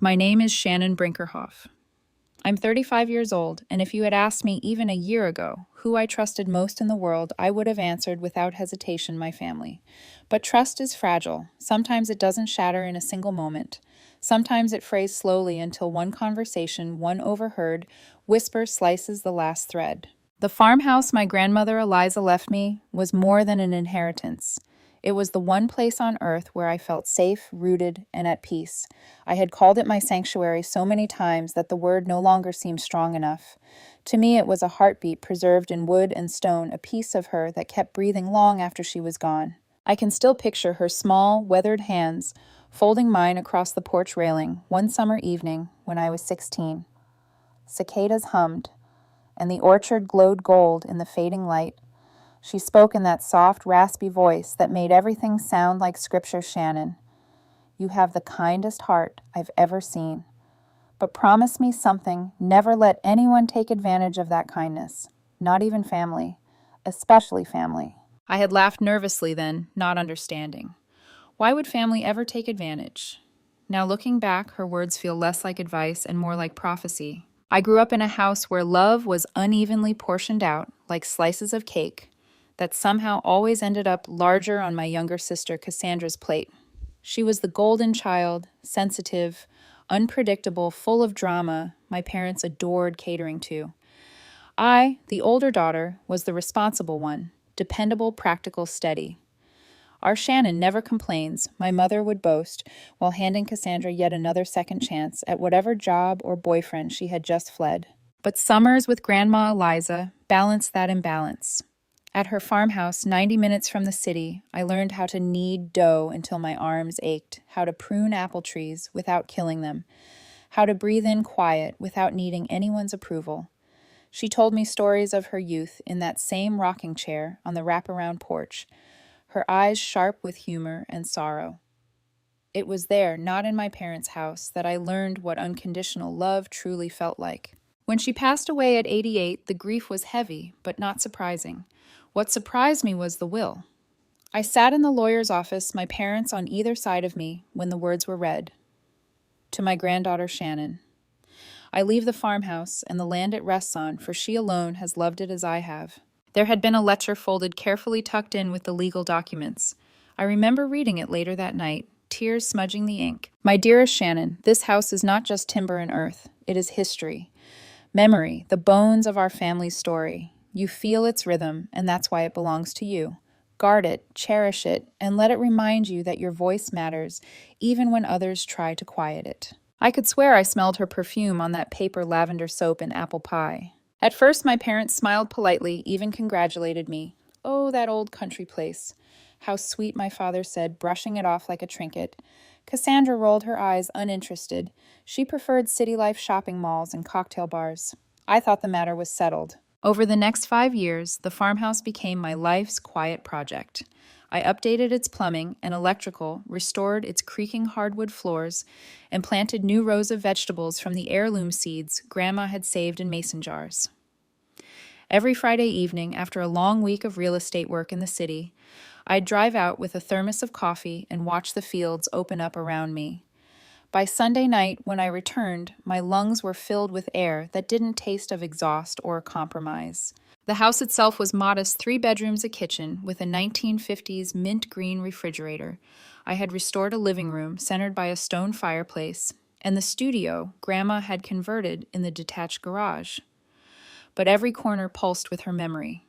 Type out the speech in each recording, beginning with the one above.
My name is Shannon Brinkerhoff. I'm 35 years old, and if you had asked me even a year ago who I trusted most in the world, I would have answered without hesitation my family. But trust is fragile. Sometimes it doesn't shatter in a single moment. Sometimes it frays slowly until one conversation, one overheard, whisper slices the last thread. The farmhouse my grandmother Eliza left me was more than an inheritance. It was the one place on earth where I felt safe, rooted, and at peace. I had called it my sanctuary so many times that the word no longer seemed strong enough. To me, it was a heartbeat preserved in wood and stone, a piece of her that kept breathing long after she was gone. I can still picture her small, weathered hands folding mine across the porch railing one summer evening when I was 16. Cicadas hummed, and the orchard glowed gold in the fading light. She spoke in that soft, raspy voice that made everything sound like scripture. Shannon, you have the kindest heart I've ever seen. But promise me something, never let anyone take advantage of that kindness, not even family, especially family. I had laughed nervously then, not understanding. Why would family ever take advantage? Now looking back, her words feel less like advice and more like prophecy. I grew up in a house where love was unevenly portioned out, like slices of cake, that somehow always ended up larger on my younger sister Cassandra's plate. She was the golden child, sensitive, unpredictable, full of drama my parents adored catering to. I, the older daughter, was the responsible one, dependable, practical, steady. Our Shannon never complains, my mother would boast, while handing Cassandra yet another second chance at whatever job or boyfriend she had just fled. But summers with Grandma Eliza balanced that imbalance. At her farmhouse, 90 minutes from the city, I learned how to knead dough until my arms ached, how to prune apple trees without killing them, how to breathe in quiet without needing anyone's approval. She told me stories of her youth in that same rocking chair on the wraparound porch, her eyes sharp with humor and sorrow. It was there, not in my parents' house, that I learned what unconditional love truly felt like. When she passed away at 88, the grief was heavy, but not surprising. What surprised me was the will. I sat in the lawyer's office, my parents on either side of me, when the words were read. To my granddaughter Shannon. I leave the farmhouse and the land it rests on, for she alone has loved it as I have. There had been a letter folded carefully tucked in with the legal documents. I remember reading it later that night, tears smudging the ink. My dearest Shannon, this house is not just timber and earth. It is history. Memory, the bones of our family's story. You feel its rhythm, and that's why it belongs to you. Guard it, cherish it, and let it remind you that your voice matters, even when others try to quiet it. I could swear I smelled her perfume on that paper lavender soap and apple pie. At first, my parents smiled politely, even congratulated me. Oh, that old country place. How sweet, my father said, brushing it off like a trinket. Cassandra rolled her eyes, uninterested. She preferred city life shopping malls and cocktail bars. I thought the matter was settled. Over the next 5 years, the farmhouse became my life's quiet project. I updated its plumbing and electrical, restored its creaking hardwood floors, and planted new rows of vegetables from the heirloom seeds Grandma had saved in mason jars. Every Friday evening, after a long week of real estate work in the city, I'd drive out with a thermos of coffee and watch the fields open up around me. By Sunday night, when I returned, my lungs were filled with air that didn't taste of exhaust or compromise. The house itself was modest, 3 bedrooms, a kitchen, with a 1950s mint green refrigerator. I had restored a living room, centered by a stone fireplace, and the studio Grandma had converted in the detached garage. But every corner pulsed with her memory.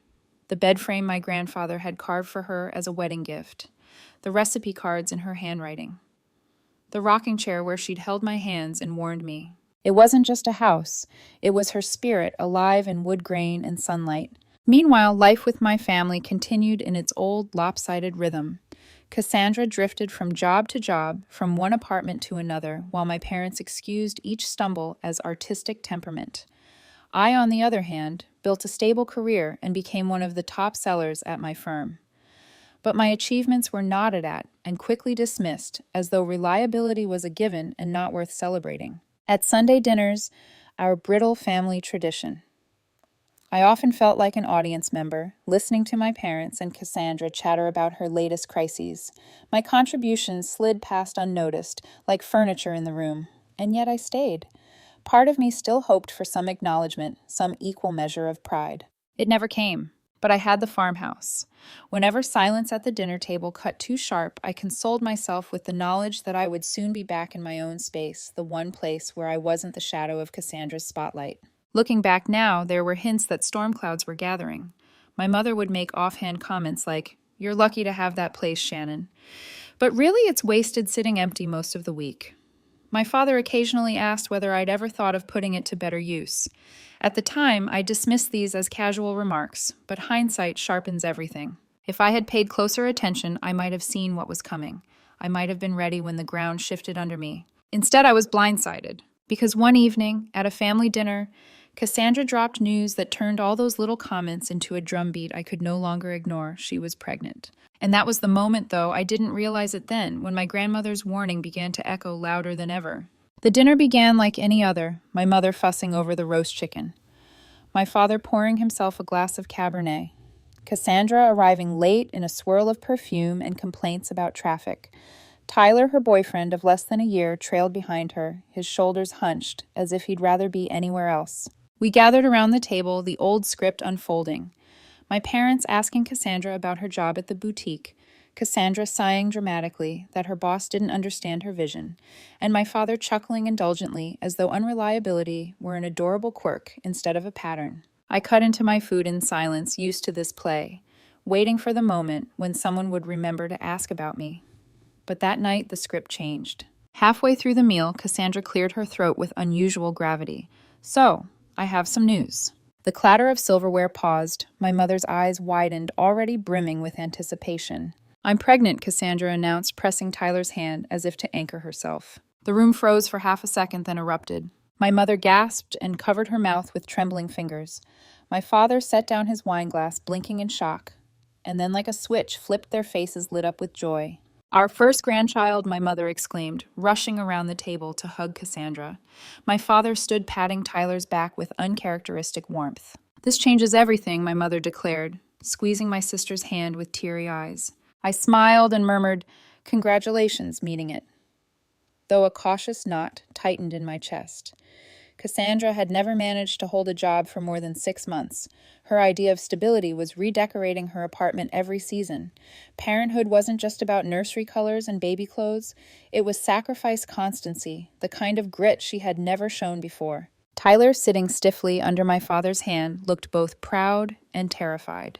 The bed frame my grandfather had carved for her as a wedding gift, the recipe cards in her handwriting, the rocking chair where she'd held my hands and warned me. It wasn't just a house. It was her spirit, alive in wood grain and sunlight. Meanwhile, life with my family continued in its old lopsided rhythm. Cassandra drifted from job to job, from one apartment to another, while my parents excused each stumble as artistic temperament. I, on the other hand, built a stable career and became one of the top sellers at my firm. But my achievements were nodded at and quickly dismissed, as though reliability was a given and not worth celebrating. At Sunday dinners, our brittle family tradition. I often felt like an audience member, listening to my parents and Cassandra chatter about her latest crises. My contributions slid past unnoticed, like furniture in the room. and yet I stayed. Part of me still hoped for some acknowledgement, some equal measure of pride. It never came, but I had the farmhouse. Whenever silence at the dinner table cut too sharp, I consoled myself with the knowledge that I would soon be back in my own space, the one place where I wasn't the shadow of Cassandra's spotlight. Looking back now, there were hints that storm clouds were gathering. My mother would make offhand comments like, "You're lucky to have that place, Shannon." But really, it's wasted sitting empty most of the week. My father occasionally asked whether I'd ever thought of putting it to better use. At the time, I dismissed these as casual remarks, but hindsight sharpens everything. If I had paid closer attention, I might have seen what was coming. I might have been ready when the ground shifted under me. Instead, I was blindsided, because one evening, at a family dinner, Cassandra dropped news that turned all those little comments into a drumbeat I could no longer ignore. She was pregnant. And that was the moment, though, I didn't realize it then, when my grandmother's warning began to echo louder than ever. The dinner began like any other, my mother fussing over the roast chicken, my father pouring himself a glass of Cabernet, Cassandra arriving late in a swirl of perfume and complaints about traffic. Tyler, her boyfriend of less than a year, trailed behind her, his shoulders hunched, as if he'd rather be anywhere else. We gathered around the table, the old script unfolding. My parents asking Cassandra about her job at the boutique, Cassandra sighing dramatically that her boss didn't understand her vision, and my father chuckling indulgently as though unreliability were an adorable quirk instead of a pattern. I cut into my food in silence, used to this play, waiting for the moment when someone would remember to ask about me. But that night, the script changed. Halfway through the meal, Cassandra cleared her throat with unusual gravity. "So, I have some news." The clatter of silverware paused. My mother's eyes widened, already brimming with anticipation. "I'm pregnant," Cassandra announced, pressing Tyler's hand as if to anchor herself. The room froze for half a second, then erupted. My mother gasped and covered her mouth with trembling fingers. My father set down his wineglass, blinking in shock, and then like a switch flipped, their faces lit up with joy. "Our first grandchild," my mother exclaimed, rushing around the table to hug Cassandra. My father stood patting Tyler's back with uncharacteristic warmth. "This changes everything," my mother declared, squeezing my sister's hand with teary eyes. I smiled and murmured, "Congratulations," meaning it, though a cautious knot tightened in my chest. Cassandra had never managed to hold a job for more than 6 months. Her idea of stability was redecorating her apartment every season. Parenthood wasn't just about nursery colors and baby clothes. It was sacrifice constancy, the kind of grit she had never shown before. Tyler, sitting stiffly under my father's hand, looked both proud and terrified.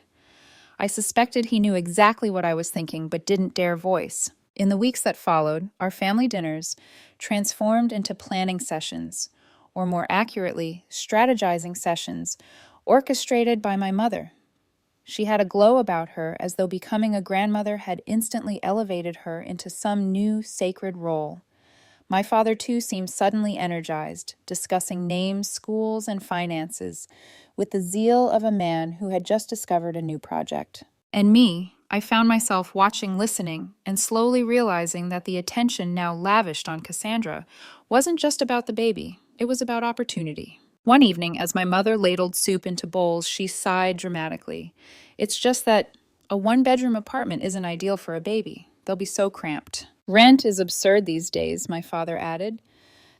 I suspected he knew exactly what I was thinking, but didn't dare voice. In the weeks that followed, our family dinners transformed into planning sessions, or more accurately, strategizing sessions, orchestrated by my mother. She had a glow about her, as though becoming a grandmother had instantly elevated her into some new sacred role. My father, too, seemed suddenly energized, discussing names, schools, and finances, with the zeal of a man who had just discovered a new project. And me, I found myself watching, listening, and slowly realizing that the attention now lavished on Cassandra wasn't just about the baby. It was about opportunity. One evening, as my mother ladled soup into bowls, she sighed dramatically. "It's just that a one-bedroom apartment isn't ideal for a baby. They'll be so cramped." "Rent is absurd these days," my father added,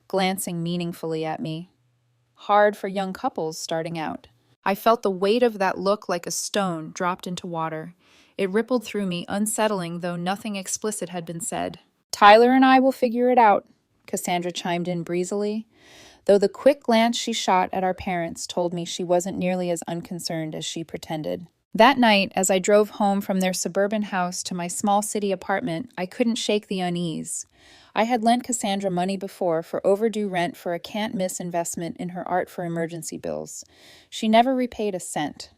glancing meaningfully at me. "Hard for young couples starting out." I felt the weight of that look like a stone dropped into water. It rippled through me, unsettling, though nothing explicit had been said. "Tyler and I will figure it out," Cassandra chimed in breezily, though the quick glance she shot at our parents told me she wasn't nearly as unconcerned as she pretended. That night, as I drove home from their suburban house to my small city apartment, I couldn't shake the unease. I had lent Cassandra money before for overdue rent for a can't-miss investment in her art for emergency bills. She never repaid a cent.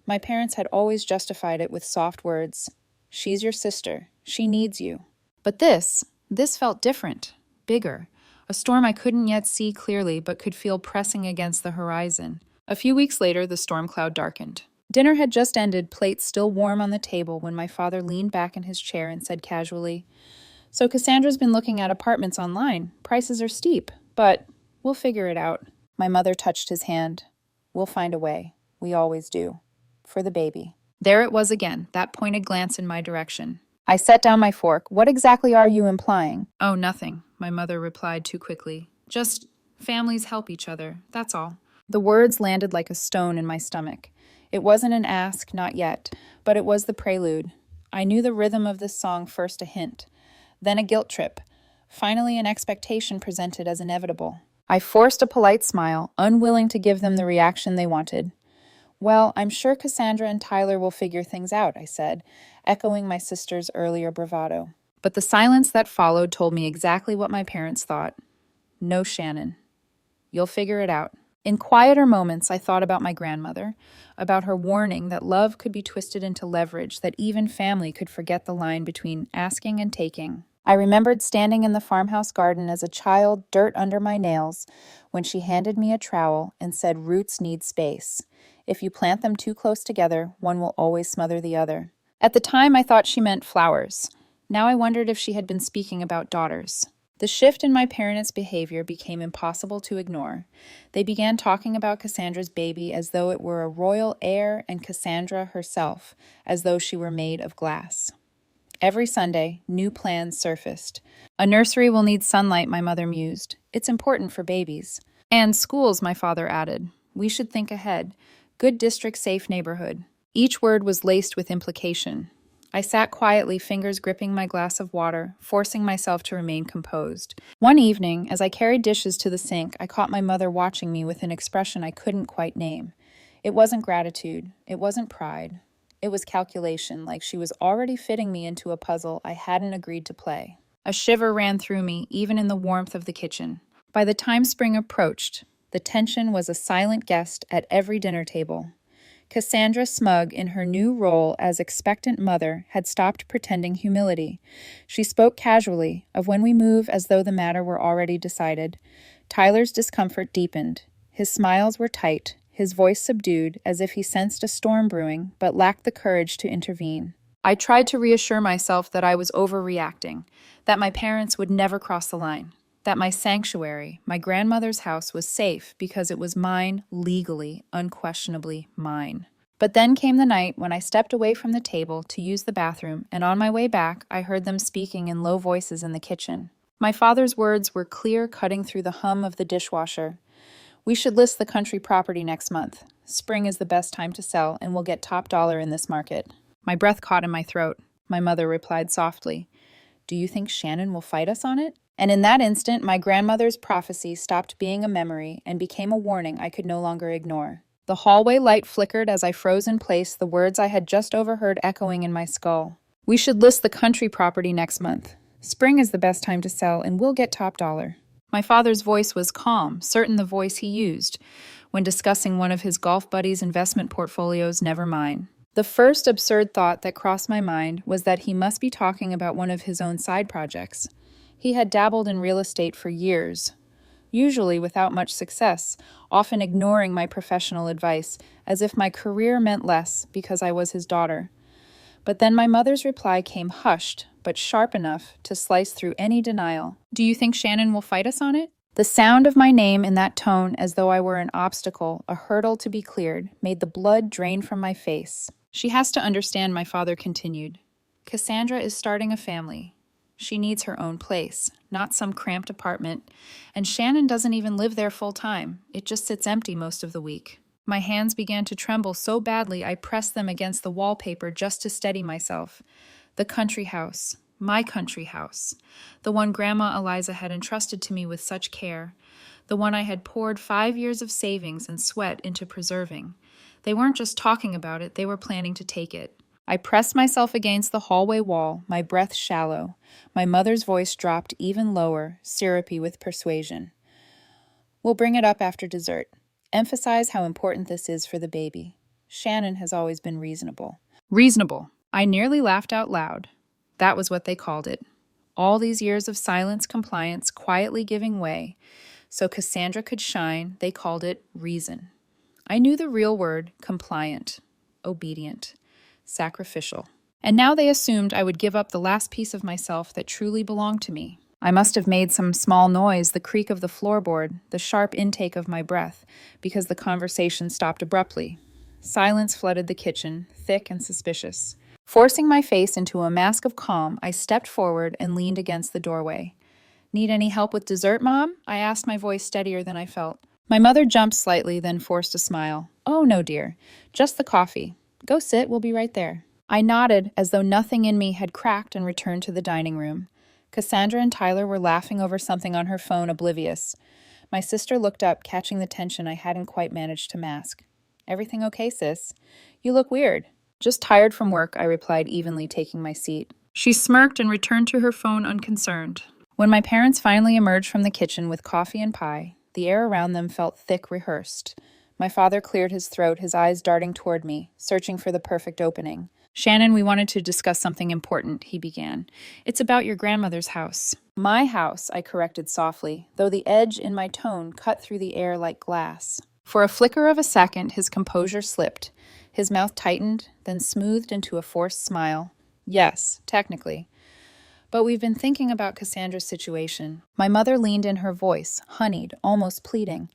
My parents had always justified it with soft words. "She's your sister. She needs you." But this felt different, bigger. A storm I couldn't yet see clearly but could feel pressing against the horizon. A few weeks later, the storm cloud darkened. Dinner had just ended, plates still warm on the table, when my father leaned back in his chair and said casually, "So Cassandra's been looking at apartments online. Prices are steep, but we'll figure it out." My mother touched his hand. "We'll find a way. We always do. For the baby." There it was again, that pointed glance in my direction. I set down my fork. "What exactly are you implying?" "Oh, nothing," my mother replied too quickly. Just families help each other, that's all. The words landed like a stone in my stomach. It wasn't an ask, not yet, but it was the prelude. I knew the rhythm of this song first a hint, then a guilt trip, finally an expectation presented as inevitable. I forced a polite smile, unwilling to give them the reaction they wanted. Well, I'm sure Cassandra and Tyler will figure things out, I said, echoing my sister's earlier bravado. But the silence that followed told me exactly what my parents thought. No, Shannon. You'll figure it out. In quieter moments, I thought about my grandmother, about her warning that love could be twisted into leverage, that even family could forget the line between asking and taking. I remembered standing in the farmhouse garden as a child, dirt under my nails, when she handed me a trowel and said roots need space. If you plant them too close together, one will always smother the other. At the time, I thought she meant flowers. Now I wondered if she had been speaking about daughters. The shift in my parents' behavior became impossible to ignore. They began talking about Cassandra's baby as though it were a royal heir and Cassandra herself, as though she were made of glass. Every Sunday, new plans surfaced. A nursery will need sunlight, my mother mused. It's important for babies. And schools, my father added. We should think ahead. Good district, safe neighborhood. Each word was laced with implication. I sat quietly, fingers gripping my glass of water, forcing myself to remain composed. One evening, as I carried dishes to the sink, I caught my mother watching me with an expression I couldn't quite name. It wasn't gratitude. It wasn't pride. It was calculation, like she was already fitting me into a puzzle I hadn't agreed to play. A shiver ran through me, even in the warmth of the kitchen. By the time spring approached, the tension was a silent guest at every dinner table. Cassandra, smug in her new role as expectant mother, had stopped pretending humility. She spoke casually, of when we move, as though the matter were already decided. Tyler's discomfort deepened. His smiles were tight, his voice subdued, as if he sensed a storm brewing, but lacked the courage to intervene. I tried to reassure myself that I was overreacting, that my parents would never cross the line, that my sanctuary, my grandmother's house, was safe because it was mine, legally, unquestionably mine. But then came the night when I stepped away from the table to use the bathroom, and on my way back, I heard them speaking in low voices in the kitchen. My father's words were clear, cutting through the hum of the dishwasher. We should list the country property next month. Spring is the best time to sell, and we'll get top dollar in this market. My breath caught in my throat. My mother replied softly, "Do you think Shannon will fight us on it?" And in that instant, my grandmother's prophecy stopped being a memory and became a warning I could no longer ignore. The hallway light flickered as I froze in place, the words I had just overheard echoing in my skull. We should list the country property next month. Spring is the best time to sell, and we'll get top dollar. My father's voice was calm, certain the voice he used when discussing one of his golf buddies' investment portfolios, never mine. The first absurd thought that crossed my mind was that he must be talking about one of his own side projects. He had dabbled in real estate for years, usually without much success, often ignoring my professional advice, as if my career meant less because I was his daughter. But then my mother's reply came hushed, but sharp enough to slice through any denial. "Do you think Shannon will fight us on it?" The sound of my name in that tone, as though I were an obstacle, a hurdle to be cleared, made the blood drain from my face. "She has to understand," my father continued. "Cassandra is starting a family. She needs her own place, not some cramped apartment, and Shannon doesn't even live there full time. It just sits empty most of the week." My hands began to tremble so badly I pressed them against the wallpaper just to steady myself. The country house, my country house, the one Grandma Eliza had entrusted to me with such care, the one I had poured 5 years of savings and sweat into preserving. They weren't just talking about it, they were planning to take it. I pressed myself against the hallway wall, my breath shallow. My mother's voice dropped even lower, syrupy with persuasion. "We'll bring it up after dessert. Emphasize how important this is for the baby. Shannon has always been reasonable." Reasonable. I nearly laughed out loud. That was what they called it. All these years of silence, compliance, quietly giving way. So Cassandra could shine, they called it reason. I knew the real word, compliant, obedient, sacrificial. And now they assumed I would give up the last piece of myself that truly belonged to me. I must have made some small noise, the creak of the floorboard, the sharp intake of my breath, because the conversation stopped abruptly. Silence flooded the kitchen, thick and suspicious. Forcing my face into a mask of calm, I stepped forward and leaned against the doorway. Need any help with dessert, Mom? I asked, my voice steadier than I felt. My mother jumped slightly, then forced a smile. Oh, no, dear. Just the coffee. Go sit, we'll be right there. I nodded, as though nothing in me had cracked, and returned to the dining room. Cassandra and Tyler were laughing over something on her phone, oblivious. My sister looked up, catching the tension I hadn't quite managed to mask. Everything okay, sis? You look weird. Just tired from work, I replied evenly, taking my seat. She smirked and returned to her phone unconcerned. When my parents finally emerged from the kitchen with coffee and pie, the air around them felt thick, rehearsed. My father cleared his throat, his eyes darting toward me, searching for the perfect opening. Shannon, we wanted to discuss something important, he began. It's about your grandmother's house. My house, I corrected softly, though the edge in my tone cut through the air like glass. For a flicker of a second, his composure slipped. His mouth tightened, then smoothed into a forced smile. Yes, technically. But we've been thinking about Cassandra's situation. My mother leaned in, her voice, honeyed, almost pleading.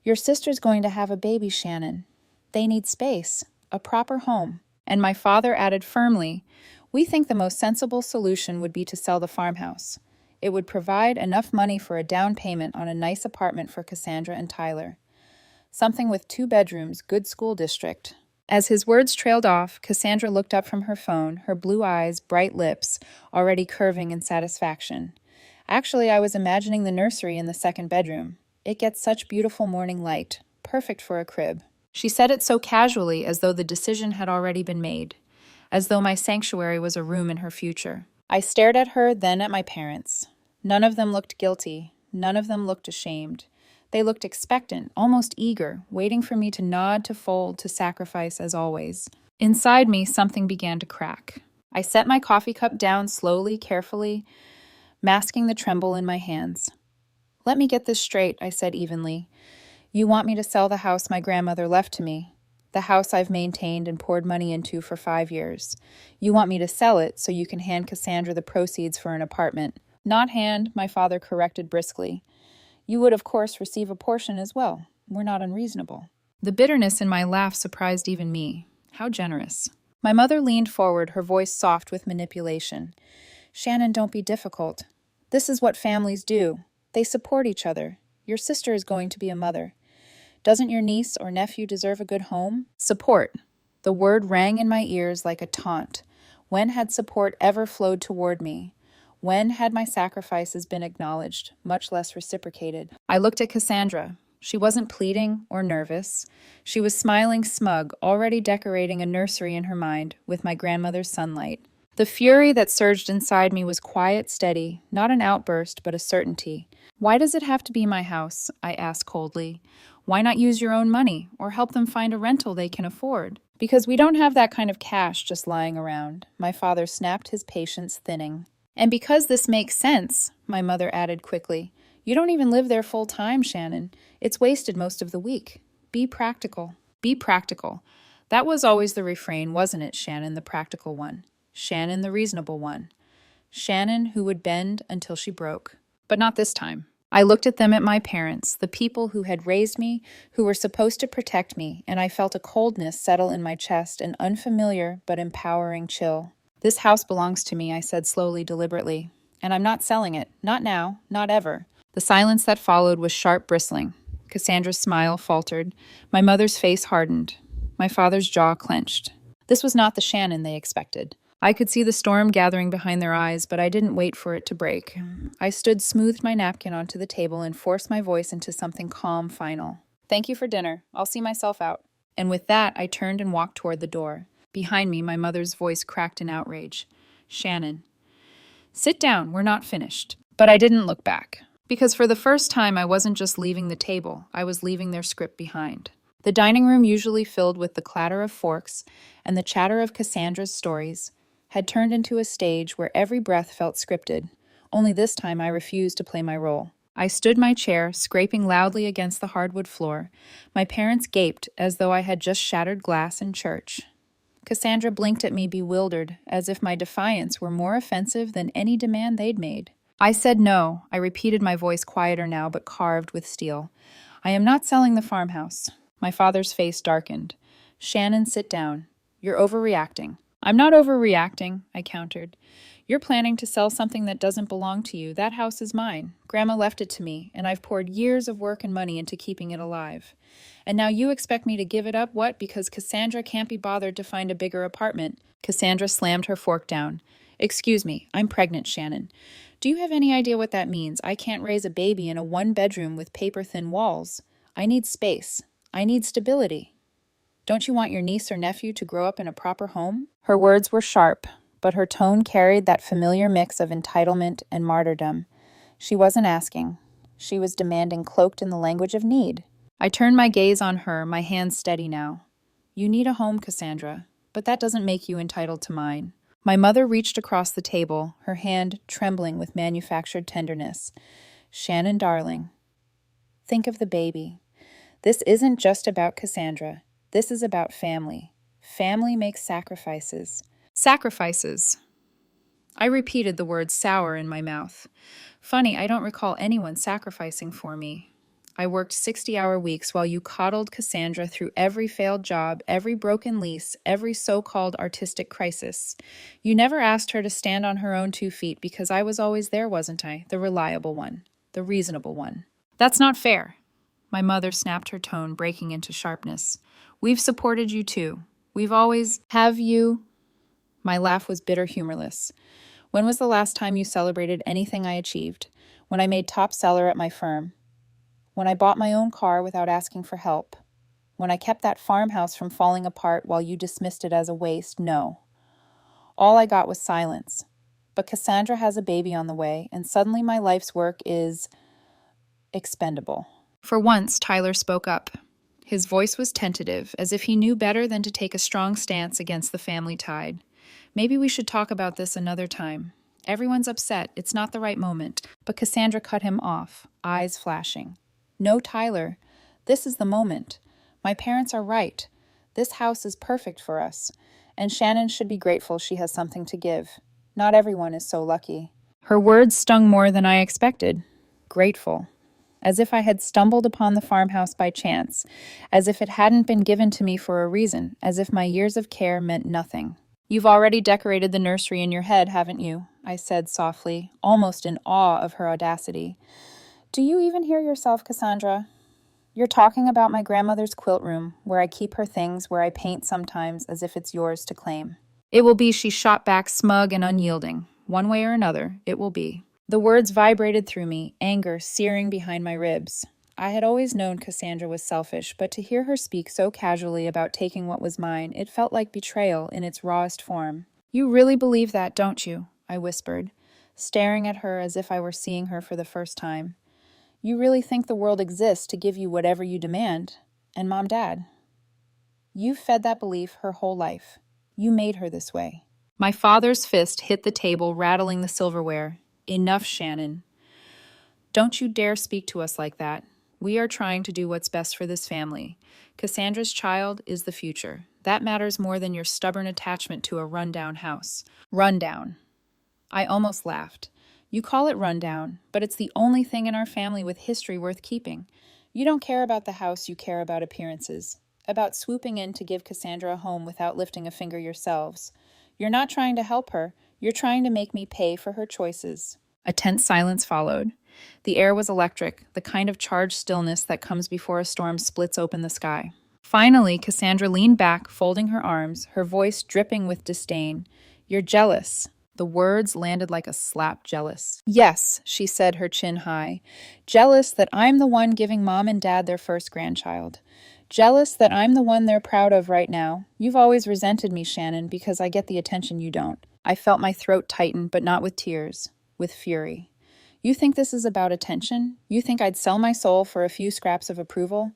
Your sister's going to have a baby, Shannon. They need space, a proper home. And my father added firmly, we think the most sensible solution would be to sell the farmhouse. It would provide enough money for a down payment on a nice apartment for Cassandra and Tyler. Something with 2 bedrooms, good school district. As his words trailed off, Cassandra looked up from her phone, her blue eyes, bright lips, already curving in satisfaction. Actually, I was imagining the nursery in the 2nd bedroom. It gets such beautiful morning light, perfect for a crib. She said it so casually, as though the decision had already been made, as though my sanctuary was a room in her future. I stared at her, then at my parents. None of them looked guilty. None of them looked ashamed. They looked expectant, almost eager, waiting for me to nod, to fold, to sacrifice as always. Inside me, something began to crack. I set my coffee cup down slowly, carefully, masking the tremble in my hands. Let me get this straight, I said evenly. You want me to sell the house my grandmother left to me, the house I've maintained and poured money into for 5 years. You want me to sell it so you can hand Cassandra the proceeds for an apartment. Not hand, my father corrected briskly. You would, of course, receive a portion as well. We're not unreasonable. The bitterness in my laugh surprised even me. How generous. My mother leaned forward, her voice soft with manipulation. Shannon, don't be difficult. This is what families do. They support each other. Your sister is going to be a mother. Doesn't your niece or nephew deserve a good home? Support. The word rang in my ears like a taunt. When had support ever flowed toward me? When had my sacrifices been acknowledged, much less reciprocated? I looked at Cassandra. She wasn't pleading or nervous. She was smiling smug, already decorating a nursery in her mind with my grandmother's sunlight. The fury that surged inside me was quiet, steady, not an outburst, but a certainty. Why does it have to be my house? I asked coldly. Why not use your own money, or help them find a rental they can afford? Because we don't have that kind of cash just lying around. My father snapped, his patience thinning. And because this makes sense, my mother added quickly, you don't even live there full time, Shannon. It's wasted most of the week. Be practical. Be practical. That was always the refrain, wasn't it, Shannon, the practical one? Shannon, the reasonable one. Shannon, who would bend until she broke. But not this time. I looked at them, at my parents, the people who had raised me, who were supposed to protect me, and I felt a coldness settle in my chest, an unfamiliar but empowering chill. This house belongs to me, I said slowly, deliberately, and I'm not selling it. Not now, not ever. The silence that followed was sharp, bristling. Cassandra's smile faltered. My mother's face hardened. My father's jaw clenched. This was not the Shannon they expected. I could see the storm gathering behind their eyes, but I didn't wait for it to break. I smoothed my napkin onto the table, and forced my voice into something calm, final. Thank you for dinner. I'll see myself out. And with that, I turned and walked toward the door. Behind me, my mother's voice cracked in outrage. Shannon. Sit down, we're not finished. But I didn't look back. Because for the first time, I wasn't just leaving the table, I was leaving their script behind. The dining room, usually filled with the clatter of forks and the chatter of Cassandra's stories, had turned into a stage where every breath felt scripted. Only this time I refused to play my role. I stood my chair, scraping loudly against the hardwood floor. My parents gaped as though I had just shattered glass in church. Cassandra blinked at me, bewildered, as if my defiance were more offensive than any demand they'd made. I said no. I repeated, my voice quieter now, but carved with steel. I am not selling the farmhouse. My father's face darkened. Shannon, sit down. You're overreacting. I'm not overreacting, I countered. You're planning to sell something that doesn't belong to you. That house is mine. Grandma left it to me, and I've poured years of work and money into keeping it alive. And now you expect me to give it up, what? Because Cassandra can't be bothered to find a bigger apartment. Cassandra slammed her fork down. Excuse me, I'm pregnant, Shannon. Do you have any idea what that means? I can't raise a baby in a one-bedroom with paper-thin walls. I need space. I need stability. Don't you want your niece or nephew to grow up in a proper home? Her words were sharp, but her tone carried that familiar mix of entitlement and martyrdom. She wasn't asking. She was demanding, cloaked in the language of need. I turned my gaze on her, my hands steady now. You need a home, Cassandra, but that doesn't make you entitled to mine. My mother reached across the table, her hand trembling with manufactured tenderness. Shannon, darling, think of the baby. This isn't just about Cassandra. This is about family. Family makes sacrifices. Sacrifices. I repeated the word sour in my mouth. Funny, I don't recall anyone sacrificing for me. I worked 60-hour weeks while you coddled Cassandra through every failed job, every broken lease, every so-called artistic crisis. You never asked her to stand on her own 2 feet because I was always there, wasn't I? The reliable one, the reasonable one. That's not fair. My mother snapped her tone, breaking into sharpness. We've supported you too. We've always... Have you? My laugh was bitter, humorless. When was the last time you celebrated anything I achieved? When I made top seller at my firm? When I bought my own car without asking for help? When I kept that farmhouse from falling apart while you dismissed it as a waste? No. All I got was silence. But Cassandra has a baby on the way, and suddenly my life's work is... expendable. For once, Tyler spoke up. His voice was tentative, as if he knew better than to take a strong stance against the family tide. Maybe we should talk about this another time. Everyone's upset. It's not the right moment. But Cassandra cut him off, eyes flashing. No, Tyler. This is the moment. My parents are right. This house is perfect for us. And Shannon should be grateful she has something to give. Not everyone is so lucky. Her words stung more than I expected. Grateful. As if I had stumbled upon the farmhouse by chance, as if it hadn't been given to me for a reason, as if my years of care meant nothing. You've already decorated the nursery in your head, haven't you? I said softly, almost in awe of her audacity. Do you even hear yourself, Cassandra? You're talking about my grandmother's quilt room, where I keep her things, where I paint sometimes as if it's yours to claim. It will be, she shot back, smug and unyielding. One way or another, it will be. The words vibrated through me, anger searing behind my ribs. I had always known Cassandra was selfish, but to hear her speak so casually about taking what was mine, it felt like betrayal in its rawest form. You really believe that, don't you? I whispered, staring at her as if I were seeing her for the first time. You really think the world exists to give you whatever you demand? And Mom, Dad? You've fed that belief her whole life. You made her this way. My father's fist hit the table, rattling the silverware. Enough, Shannon. Don't you dare speak to us like that. We are trying to do what's best for this family. Cassandra's child is the future. That matters more than your stubborn attachment to a rundown house. Rundown. I almost laughed. You call it rundown, but it's the only thing in our family with history worth keeping. You don't care about the house, you care about appearances. About swooping in to give Cassandra a home without lifting a finger yourselves. You're not trying to help her. You're trying to make me pay for her choices. A tense silence followed. The air was electric, the kind of charged stillness that comes before a storm splits open the sky. Finally, Cassandra leaned back, folding her arms, her voice dripping with disdain. You're jealous. The words landed like a slap. Jealous. Yes, she said, her chin high. Jealous that I'm the one giving Mom and Dad their first grandchild. Jealous that I'm the one they're proud of right now. You've always resented me, Shannon, because I get the attention you don't. I felt my throat tighten, but not with tears, with fury. You think this is about attention? You think I'd sell my soul for a few scraps of approval?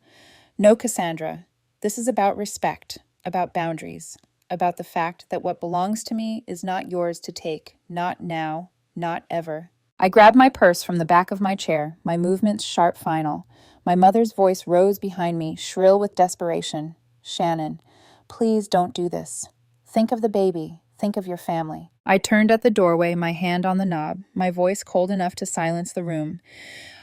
No, Cassandra. This is about respect, about boundaries, about the fact that what belongs to me is not yours to take, not now, not ever. I grabbed my purse from the back of my chair, my movements sharp, final. My mother's voice rose behind me, shrill with desperation. Shannon, please don't do this. Think of the baby. Think of your family. I turned at the doorway, my hand on the knob, my voice cold enough to silence the room.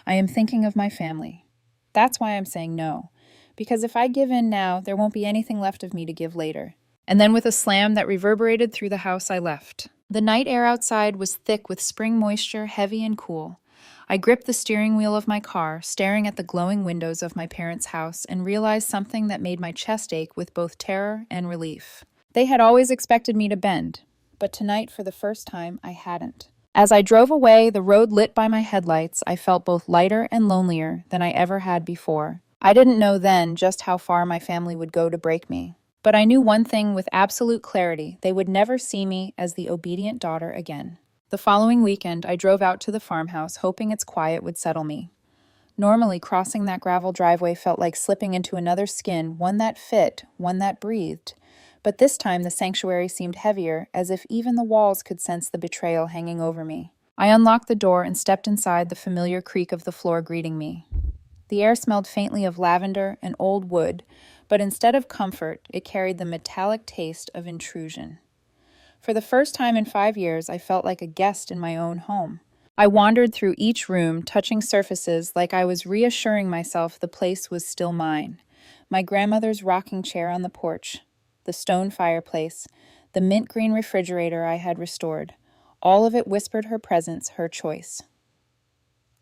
I am thinking of my family. That's why I'm saying no. Because if I give in now, there won't be anything left of me to give later. And then with a slam that reverberated through the house, I left. The night air outside was thick with spring moisture, heavy and cool. I gripped the steering wheel of my car, staring at the glowing windows of my parents' house, and realized something that made my chest ache with both terror and relief. They had always expected me to bend, but tonight, for the first time, I hadn't. As I drove away, the road lit by my headlights, I felt both lighter and lonelier than I ever had before. I didn't know then just how far my family would go to break me. But I knew one thing with absolute clarity: they would never see me as the obedient daughter again. The following weekend, I drove out to the farmhouse, hoping its quiet would settle me. Normally, crossing that gravel driveway felt like slipping into another skin, one that fit, one that breathed. But this time the sanctuary seemed heavier, as if even the walls could sense the betrayal hanging over me. I unlocked the door and stepped inside, the familiar creak of the floor greeting me. The air smelled faintly of lavender and old wood, but instead of comfort, it carried the metallic taste of intrusion. For the first time in 5 years, I felt like a guest in my own home. I wandered through each room, touching surfaces like I was reassuring myself the place was still mine. My grandmother's rocking chair on the porch, the stone fireplace, the mint green refrigerator I had restored. All of it whispered her presence, her choice.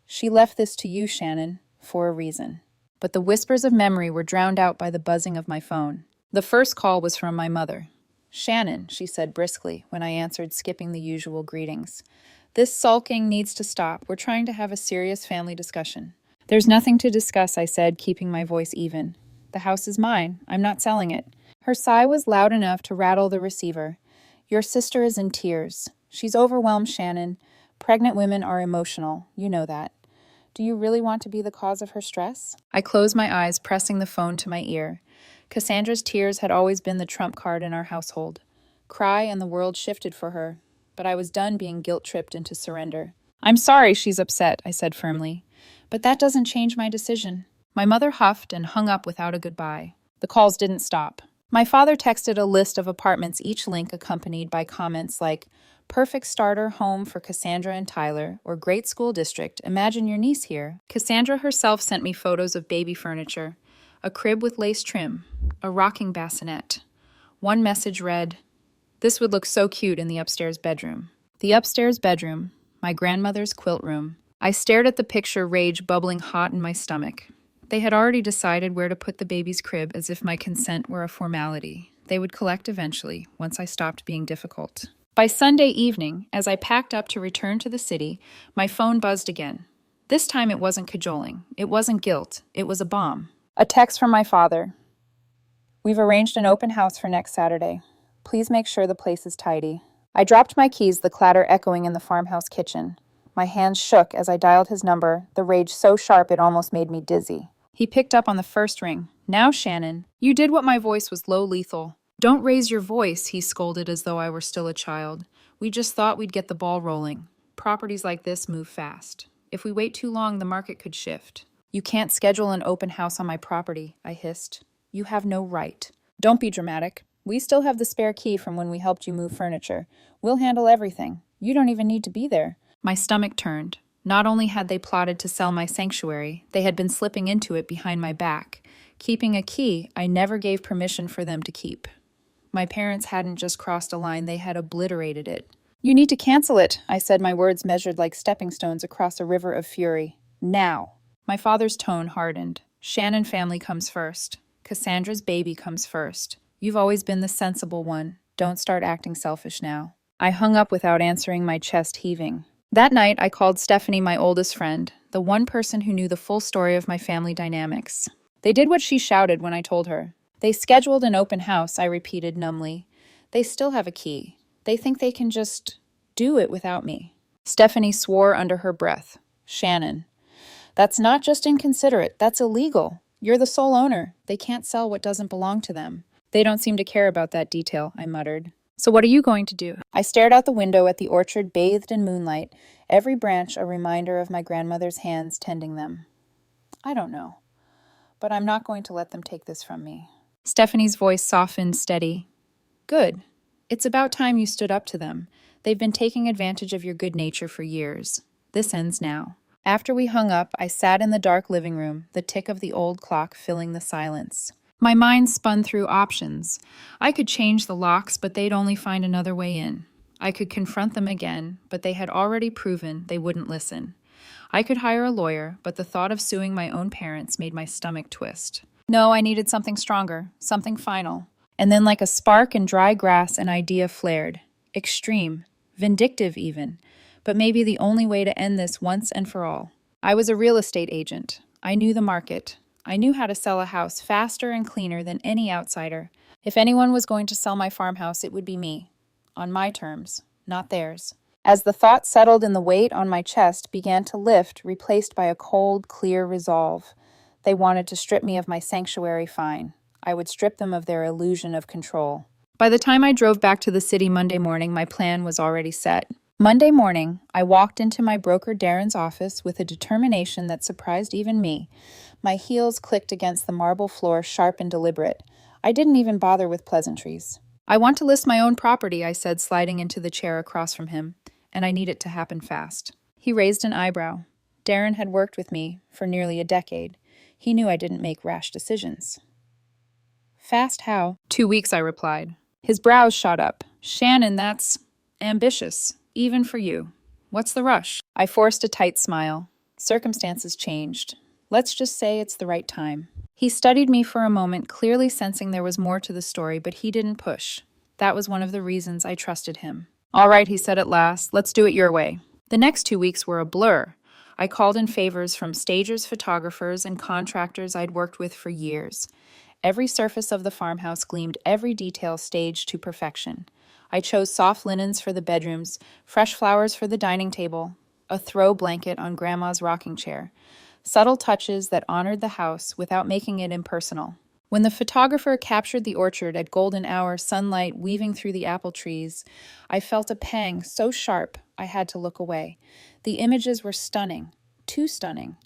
She left this to you, Shannon, for a reason. But the whispers of memory were drowned out by the buzzing of my phone. The first call was from my mother. "Shannon," she said briskly when I answered, skipping the usual greetings. "This sulking needs to stop. We're trying to have a serious family discussion." "There's nothing to discuss," I said, keeping my voice even. "The house is mine. I'm not selling it." Her sigh was loud enough to rattle the receiver. "Your sister is in tears. She's overwhelmed, Shannon. Pregnant women are emotional. You know that. Do you really want to be the cause of her stress?" I closed my eyes, pressing the phone to my ear. Cassandra's tears had always been the trump card in our household. Cry and the world shifted for her, but I was done being guilt-tripped into surrender. "I'm sorry she's upset," I said firmly, "but that doesn't change my decision." My mother huffed and hung up without a goodbye. The calls didn't stop. My father texted a list of apartments, each link accompanied by comments like, "Perfect starter home for Cassandra and Tyler," or "Great school district, imagine your niece here." Cassandra herself sent me photos of baby furniture, a crib with lace trim, a rocking bassinet. One message read, "This would look so cute in the upstairs bedroom." The upstairs bedroom, my grandmother's quilt room. I stared at the picture, rage bubbling hot in my stomach. They had already decided where to put the baby's crib, as if my consent were a formality. They would collect eventually, once I stopped being difficult. By Sunday evening, as I packed up to return to the city, my phone buzzed again. This time it wasn't cajoling. It wasn't guilt. It was a bomb. A text from my father. "We've arranged an open house for next Saturday. Please make sure the place is tidy." I dropped my keys, the clatter echoing in the farmhouse kitchen. My hands shook as I dialed his number, the rage so sharp it almost made me dizzy. He picked up on the first ring. "Now, Shannon, you did what." My voice was low lethal. "Don't raise your voice," he scolded as though I were still a child. "We just thought we'd get the ball rolling. Properties like this move fast. If we wait too long, the market could shift." "You can't schedule an open house on my property," I hissed. "You have no right." "Don't be dramatic. We still have the spare key from when we helped you move furniture. We'll handle everything. You don't even need to be there." My stomach turned. Not only had they plotted to sell my sanctuary, they had been slipping into it behind my back, keeping a key I never gave permission for them to keep. My parents hadn't just crossed a line, they had obliterated it. "You need to cancel it," I said, my words measured like stepping stones across a river of fury. "Now." My father's tone hardened. "Shannon family comes first. Cassandra's baby comes first. You've always been the sensible one. Don't start acting selfish now." I hung up without answering, my chest heaving. That night, I called Stephanie, my oldest friend, the one person who knew the full story of my family dynamics. They did what she shouted when I told her. "They scheduled an open house," I repeated numbly. "They still have a key. They think they can just do it without me." Stephanie swore under her breath. "Shannon, that's not just inconsiderate, that's illegal. You're the sole owner. They can't sell what doesn't belong to them." "They don't seem to care about that detail," I muttered. "So what are you going to do?" I stared out the window at the orchard bathed in moonlight, every branch a reminder of my grandmother's hands tending them. "I don't know, but I'm not going to let them take this from me." Stephanie's voice softened, steady. "Good. It's about time you stood up to them. They've been taking advantage of your good nature for years. This ends now." After we hung up, I sat in the dark living room, the tick of the old clock filling the silence. My mind spun through options. I could change the locks, but they'd only find another way in. I could confront them again, but they had already proven they wouldn't listen. I could hire a lawyer, but the thought of suing my own parents made my stomach twist. No, I needed something stronger, something final. And then, like a spark in dry grass, an idea flared. Extreme, vindictive even, but maybe the only way to end this once and for all. I was a real estate agent. I knew the market. I knew how to sell a house faster and cleaner than any outsider. If anyone was going to sell my farmhouse, it would be me. On my terms, not theirs. As the thought settled and the weight on my chest began to lift, replaced by a cold, clear resolve. They wanted to strip me of my sanctuary fine. I would strip them of their illusion of control. By the time I drove back to the city Monday morning, my plan was already set. Monday morning, I walked into my broker Darren's office with a determination that surprised even me. My heels clicked against the marble floor, sharp and deliberate. I didn't even bother with pleasantries. I want to list my own property, I said, sliding into the chair across from him, and I need it to happen fast. He raised an eyebrow. Darren had worked with me for nearly a decade. He knew I didn't make rash decisions. Fast how? 2 weeks, I replied. His brows shot up. Shannon, that's ambitious, even for you. What's the rush? I forced a tight smile. Circumstances changed. Let's just say it's the right time. He studied me for a moment, clearly sensing there was more to the story, but he didn't push. That was one of the reasons I trusted him. All right, he said at last, let's do it your way. The next 2 weeks were a blur. I called in favors from stagers, photographers, and contractors I'd worked with for years. Every surface of the farmhouse gleamed, every detail staged to perfection. I chose soft linens for the bedrooms, fresh flowers for the dining table, a throw blanket on Grandma's rocking chair. Subtle touches that honored the house without making it impersonal. When the photographer captured the orchard at golden hour, sunlight weaving through the apple trees, I felt a pang so sharp I had to look away. The images were stunning, too stunning.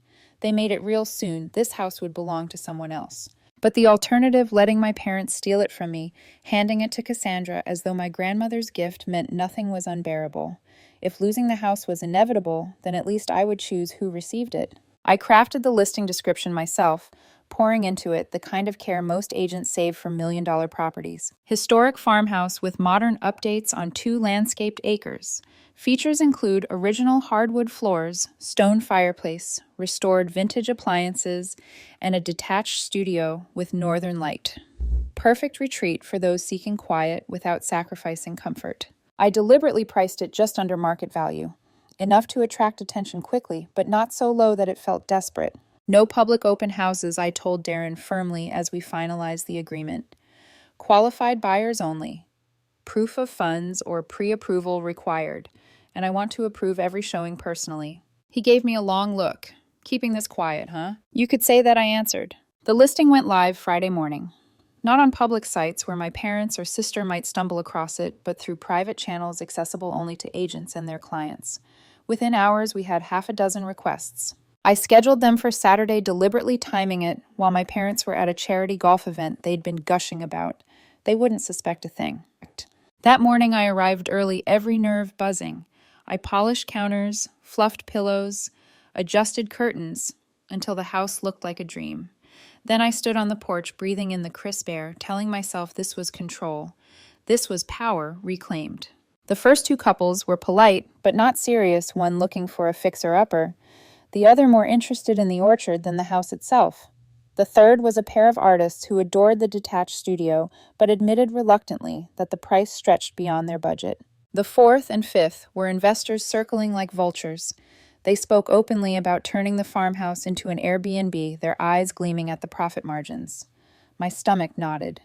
They made it real soon. This house would belong to someone else. But the alternative, letting my parents steal it from me, handing it to Cassandra as though my grandmother's gift meant nothing, was unbearable. If losing the house was inevitable, then at least I would choose who received it. I crafted the listing description myself, pouring into it the kind of care most agents save for million-dollar properties. Historic farmhouse with modern updates on 2 landscaped acres. Features include original hardwood floors, stone fireplace, restored vintage appliances, and a detached studio with northern light. Perfect retreat for those seeking quiet without sacrificing comfort. I deliberately priced it just under market value. Enough to attract attention quickly, but not so low that it felt desperate. No public open houses, I told Darren firmly as we finalized the agreement. Qualified buyers only. Proof of funds or pre-approval required, and I want to approve every showing personally. He gave me a long look. Keeping this quiet, huh? You could say that, I answered. The listing went live Friday morning. Not on public sites where my parents or sister might stumble across it, but through private channels accessible only to agents and their clients. Within hours, we had 6 requests. I scheduled them for Saturday, deliberately timing it while my parents were at a charity golf event they'd been gushing about. They wouldn't suspect a thing. That morning, I arrived early, every nerve buzzing. I polished counters, fluffed pillows, adjusted curtains, until the house looked like a dream. Then I stood on the porch, breathing in the crisp air, telling myself this was control. This was power reclaimed. The first 2 couples were polite, but not serious, one looking for a fixer-upper, the other more interested in the orchard than the house itself. The third was a pair of artists who adored the detached studio, but admitted reluctantly that the price stretched beyond their budget. The fourth and fifth were investors circling like vultures. They spoke openly about turning the farmhouse into an Airbnb, their eyes gleaming at the profit margins. My stomach nodded.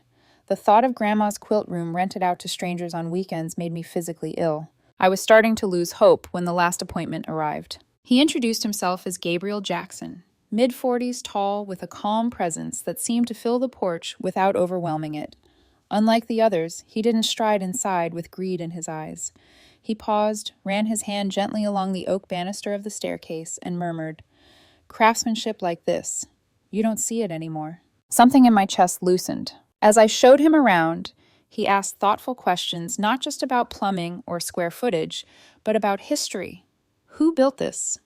The thought of Grandma's quilt room rented out to strangers on weekends made me physically ill. I was starting to lose hope when the last appointment arrived. He introduced himself as Gabriel Jackson, mid-40s tall with a calm presence that seemed to fill the porch without overwhelming it. Unlike the others, he didn't stride inside with greed in his eyes. He paused, ran his hand gently along the oak banister of the staircase, and murmured, "Craftsmanship like this. You don't see it anymore." Something in my chest loosened. As I showed him around, he asked thoughtful questions not just about plumbing or square footage, but about history. Who built this?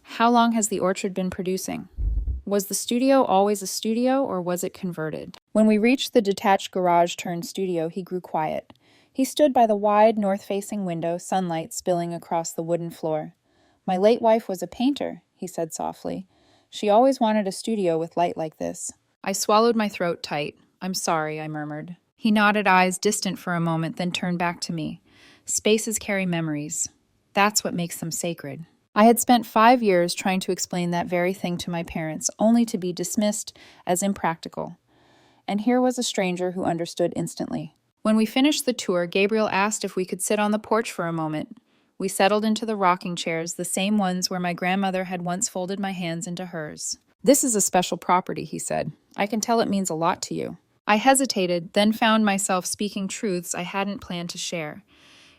How long has the orchard been producing? Was the studio always a studio, or was it converted? When we reached the detached garage-turned-studio, he grew quiet. He stood by the wide, north-facing window, sunlight spilling across the wooden floor. "My late wife was a painter," he said softly. "She always wanted a studio with light like this." I swallowed my throat tight. "I'm sorry," I murmured. He nodded, eyes distant for a moment, then turned back to me. "Spaces carry memories. That's what makes them sacred." I had spent 5 years trying to explain that very thing to my parents, only to be dismissed as impractical. And here was a stranger who understood instantly. When we finished the tour, Gabriel asked if we could sit on the porch for a moment. We settled into the rocking chairs, the same ones where my grandmother had once folded my hands into hers. "This is a special property," he said. "I can tell it means a lot to you." I hesitated, then found myself speaking truths I hadn't planned to share.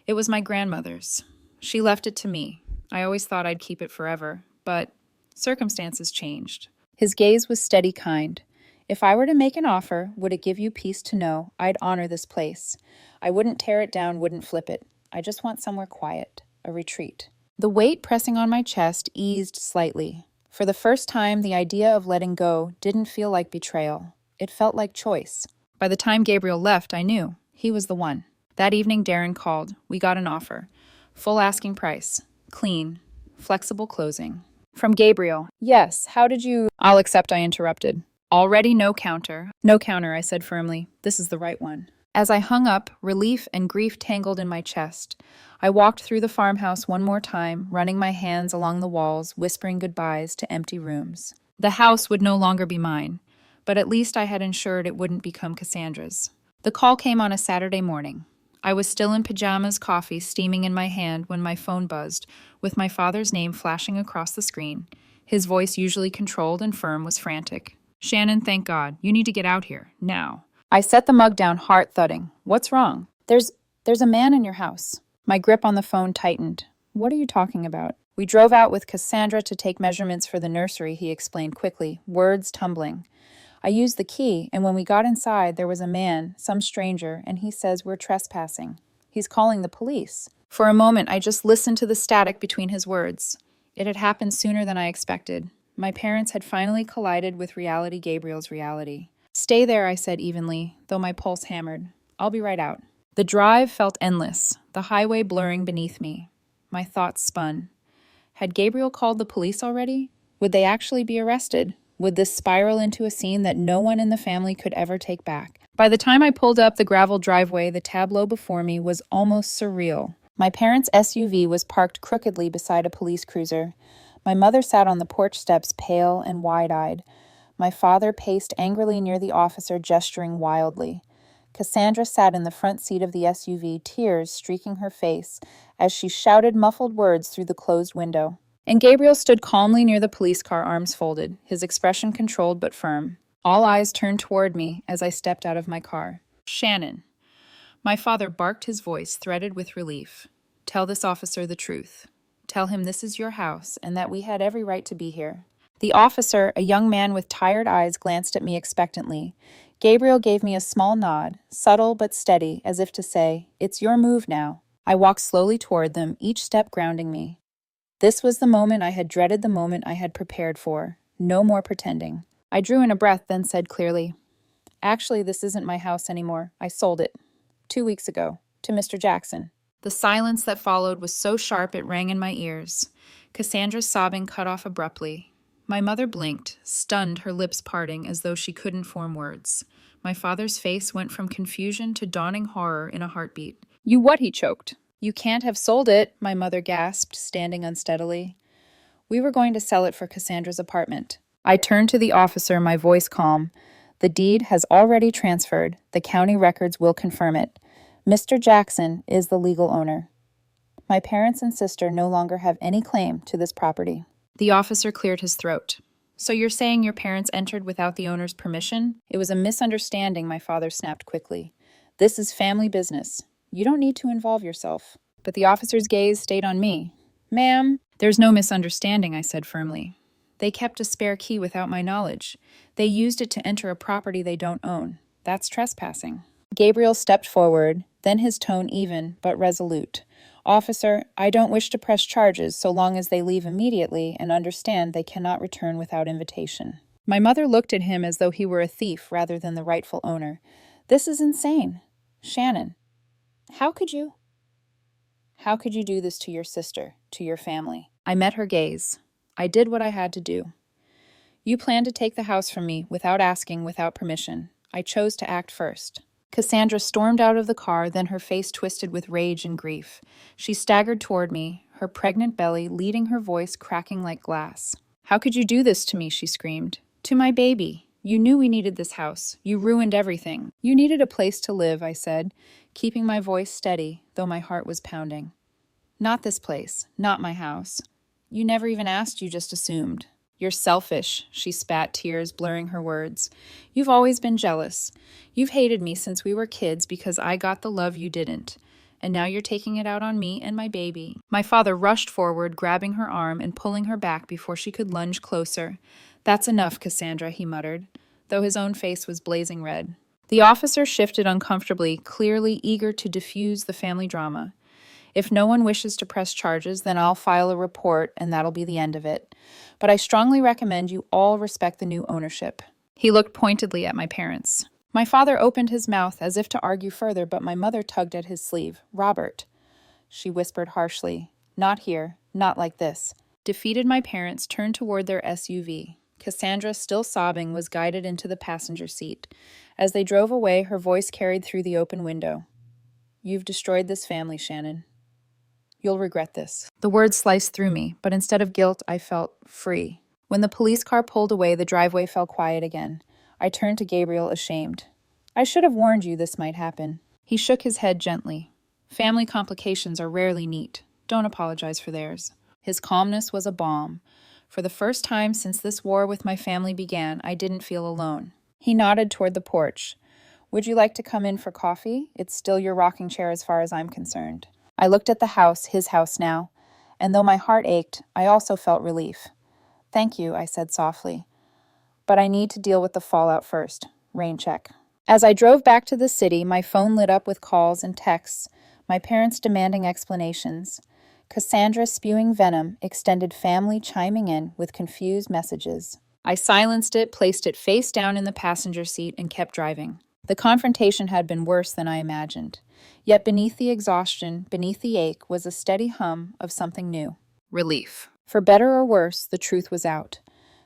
It was my grandmother's. She left it to me. I always thought I'd keep it forever, but circumstances changed. His gaze was steady, kind. "If I were to make an offer, would it give you peace to know I'd honor this place? I wouldn't tear it down, wouldn't flip it. I just want somewhere quiet, a retreat." The weight pressing on my chest eased slightly. For the first time, the idea of letting go didn't feel like betrayal. It felt like choice. By the time Gabriel left, I knew he was the one. That evening, Darren called. We got an offer. Full asking price. Clean. Flexible closing. From Gabriel. "Yes, how did you—" "I'll accept," I interrupted. "Already no counter." "No counter," I said firmly. "This is the right one." As I hung up, relief and grief tangled in my chest. I walked through the farmhouse one more time, running my hands along the walls, whispering goodbyes to empty rooms. The house would no longer be mine, but at least I had ensured it wouldn't become Cassandra's. The call came on a Saturday morning. I was still in pajamas, coffee steaming in my hand when my phone buzzed, with my father's name flashing across the screen. His voice, usually controlled and firm, was frantic. "Shannon, thank God. You need to get out here. Now." I set the mug down, heart thudding. "What's wrong?" There's a man in your house." My grip on the phone tightened. "What are you talking about?" "We drove out with Cassandra to take measurements for the nursery," he explained quickly, words tumbling. "I used the key, and when we got inside, there was a man, some stranger, and he says we're trespassing. He's calling the police." For a moment, I just listened to the static between his words. It had happened sooner than I expected. My parents had finally collided with reality, Gabriel's reality. "Stay there," I said evenly, though my pulse hammered. "I'll be right out." The drive felt endless, the highway blurring beneath me. My thoughts spun. Had Gabriel called the police already? Would they actually be arrested? Would this spiral into a scene that no one in the family could ever take back? By the time I pulled up the gravel driveway, the tableau before me was almost surreal. My parents' SUV was parked crookedly beside a police cruiser. My mother sat on the porch steps, pale and wide-eyed. My father paced angrily near the officer, gesturing wildly. Cassandra sat in the front seat of the SUV, tears streaking her face, as she shouted muffled words through the closed window. And Gabriel stood calmly near the police car, arms folded, his expression controlled but firm. All eyes turned toward me as I stepped out of my car. "Shannon." My father barked, his voice threaded with relief. "Tell this officer the truth. Tell him this is your house and that we had every right to be here." The officer, a young man with tired eyes, glanced at me expectantly. Gabriel gave me a small nod, subtle but steady, as if to say, "It's your move now." I walked slowly toward them, each step grounding me. This was the moment I had dreaded, the moment I had prepared for. No more pretending. I drew in a breath, then said clearly, "Actually, this isn't my house anymore. I sold it 2 weeks ago to Mr. Jackson." The silence that followed was so sharp it rang in my ears. Cassandra's sobbing cut off abruptly. My mother blinked, stunned, her lips parting as though she couldn't form words. My father's face went from confusion to dawning horror in a heartbeat. "You what?" he choked. "You can't have sold it," my mother gasped, standing unsteadily. "We were going to sell it for Cassandra's apartment." I turned to the officer, my voice calm. "The deed has already transferred. The county records will confirm it. Mr. Jackson is the legal owner. My parents and sister no longer have any claim to this property." The officer cleared his throat. "So you're saying your parents entered without the owner's permission?" "It was a misunderstanding," my father snapped quickly. "This is family business. You don't need to involve yourself." But the officer's gaze stayed on me. "Ma'am." "There's no misunderstanding," I said firmly. "They kept a spare key without my knowledge. They used it to enter a property they don't own. That's trespassing." Gabriel stepped forward, then his tone even, but resolute. "Officer, I don't wish to press charges so long as they leave immediately and understand they cannot return without invitation." My mother looked at him as though he were a thief rather than the rightful owner. This is insane. Shannon, how could you? How could you do this to your sister, to your family? I met her gaze. I did what I had to do. You planned to take the house from me without asking, without permission. I chose to act first. Cassandra stormed out of the car, then her face twisted with rage and grief. She staggered toward me, her pregnant belly leading, her voice cracking like glass. How could you do this to me? She screamed. To my baby. You knew we needed this house. You ruined everything. You needed a place to live, I said, keeping my voice steady, though my heart was pounding. Not this place. Not my house. You never even asked, you just assumed. You're selfish, she spat, tears blurring her words. You've always been jealous. You've hated me since we were kids because I got the love you didn't. And now you're taking it out on me and my baby. My father rushed forward, grabbing her arm and pulling her back before she could lunge closer. That's enough, Cassandra, he muttered, though his own face was blazing red. The officer shifted uncomfortably, clearly eager to diffuse the family drama. If no one wishes to press charges, then I'll file a report and that'll be the end of it. But I strongly recommend you all respect the new ownership. He looked pointedly at my parents. My father opened his mouth as if to argue further, but my mother tugged at his sleeve. Robert, she whispered harshly. Not here, not like this. Defeated, my parents turned toward their SUV. Cassandra, still sobbing, was guided into the passenger seat. As they drove away, her voice carried through the open window. You've destroyed this family, Shannon. You'll regret this. The words sliced through me, but instead of guilt, I felt free. When the police car pulled away, the driveway fell quiet again. I turned to Gabriel, ashamed. I should have warned you this might happen. He shook his head gently. Family complications are rarely neat. Don't apologize for theirs. His calmness was a balm. For the first time since this war with my family began, I didn't feel alone. He nodded toward the porch. Would you like to come in for coffee? It's still your rocking chair as far as I'm concerned. I looked at the house, his house now, and though my heart ached, I also felt relief. Thank you, I said softly. But I need to deal with the fallout first. Rain check. As I drove back to the city, my phone lit up with calls and texts, my parents demanding explanations. Cassandra spewing venom, extended family chiming in with confused messages. I silenced it, placed it face down in the passenger seat, and kept driving. The confrontation had been worse than I imagined. Yet beneath the exhaustion, beneath the ache, was a steady hum of something new. Relief. For better or worse, the truth was out.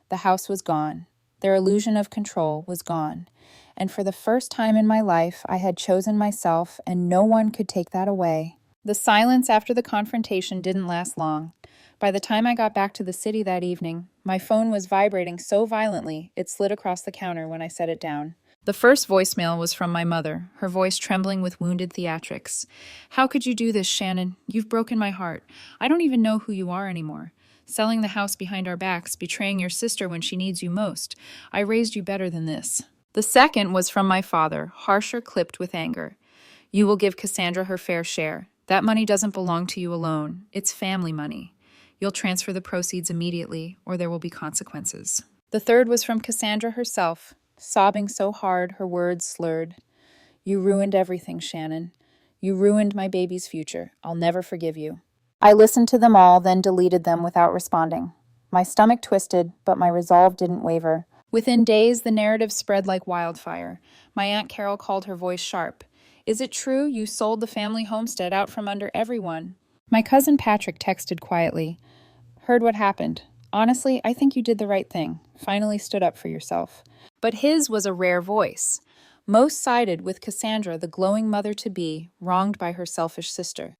The house was gone. Their illusion of control was gone. And for the first time in my life, I had chosen myself, and no one could take that away. The silence after the confrontation didn't last long. By the time I got back to the city that evening, my phone was vibrating so violently it slid across the counter when I set it down. The first voicemail was from my mother, her voice trembling with wounded theatrics. How could you do this, Shannon? You've broken my heart. I don't even know who you are anymore. Selling the house behind our backs, betraying your sister when she needs you most. I raised you better than this. The second was from my father, harsher, clipped with anger. You will give Cassandra her fair share. That money doesn't belong to you alone. It's family money. You'll transfer the proceeds immediately, or there will be consequences. The third was from Cassandra herself, sobbing so hard her words slurred. You ruined everything, Shannon. You ruined my baby's future. I'll never forgive you. I listened to them all, then deleted them without responding. My stomach twisted, but my resolve didn't waver. Within days, the narrative spread like wildfire. My Aunt Carol called her voice sharp. Is it true you sold the family homestead out from under everyone? My cousin Patrick texted quietly. Heard what happened. Honestly, I think you did the right thing. Finally stood up for yourself. But his was a rare voice. Most sided with Cassandra, the glowing mother-to-be, wronged by her selfish sister.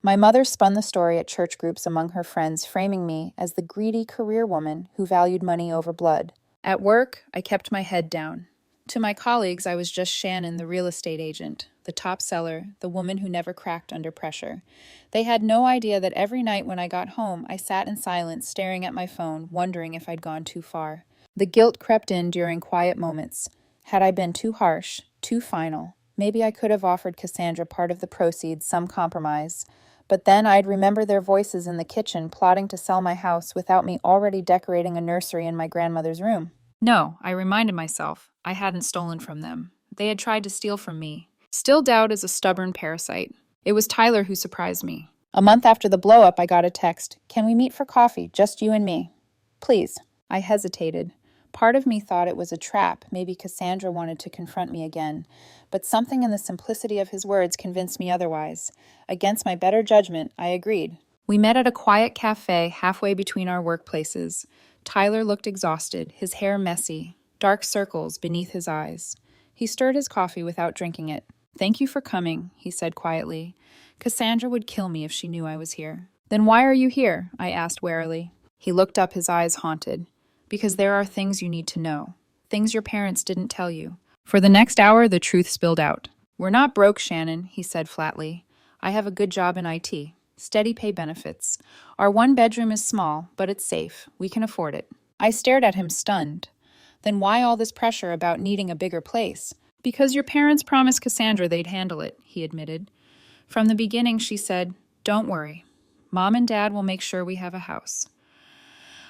My mother spun the story at church groups among her friends, framing me as the greedy career woman who valued money over blood. At work, I kept my head down. To my colleagues, I was just Shannon, the real estate agent, the top seller, the woman who never cracked under pressure. They had no idea that every night when I got home, I sat in silence, staring at my phone, wondering if I'd gone too far. The guilt crept in during quiet moments. Had I been too harsh, too final, maybe I could have offered Cassandra part of the proceeds, some compromise. But then I'd remember their voices in the kitchen plotting to sell my house without me already decorating a nursery in my grandmother's room. No, I reminded myself, I hadn't stolen from them. They had tried to steal from me. Still, doubt is a stubborn parasite. It was Tyler who surprised me. A month after the blow-up, I got a text. Can we meet for coffee, just you and me? Please. I hesitated. Part of me thought it was a trap. Maybe Cassandra wanted to confront me again. But something in the simplicity of his words convinced me otherwise. Against my better judgment, I agreed. We met at a quiet cafe halfway between our workplaces. Tyler looked exhausted, his hair messy, dark circles beneath his eyes. He stirred his coffee without drinking it. "Thank you for coming," he said quietly. "Cassandra would kill me if she knew I was here." "Then why are you here?" I asked warily. He looked up, his eyes haunted. "Because there are things you need to know. Things your parents didn't tell you." For the next hour, the truth spilled out. "We're not broke, Shannon," he said flatly. "I have a good job in IT. Steady pay benefits. Our one bedroom is small, but it's safe. We can afford it." I stared at him, stunned. "Then why all this pressure about needing a bigger place?" "Because your parents promised Cassandra they'd handle it," he admitted. "From the beginning, she said, 'Don't worry. Mom and Dad will make sure we have a house.'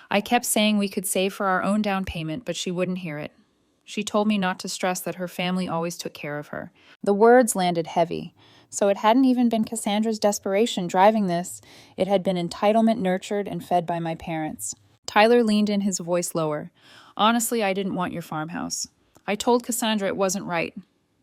I kept saying we could save for our own down payment, but she wouldn't hear it. She told me not to stress that her family always took care of her." The words landed heavy. So it hadn't even been Cassandra's desperation driving this. It had been entitlement nurtured and fed by my parents. Tyler leaned in, his voice lower. "Honestly, I didn't want your farmhouse. I told Cassandra it wasn't right.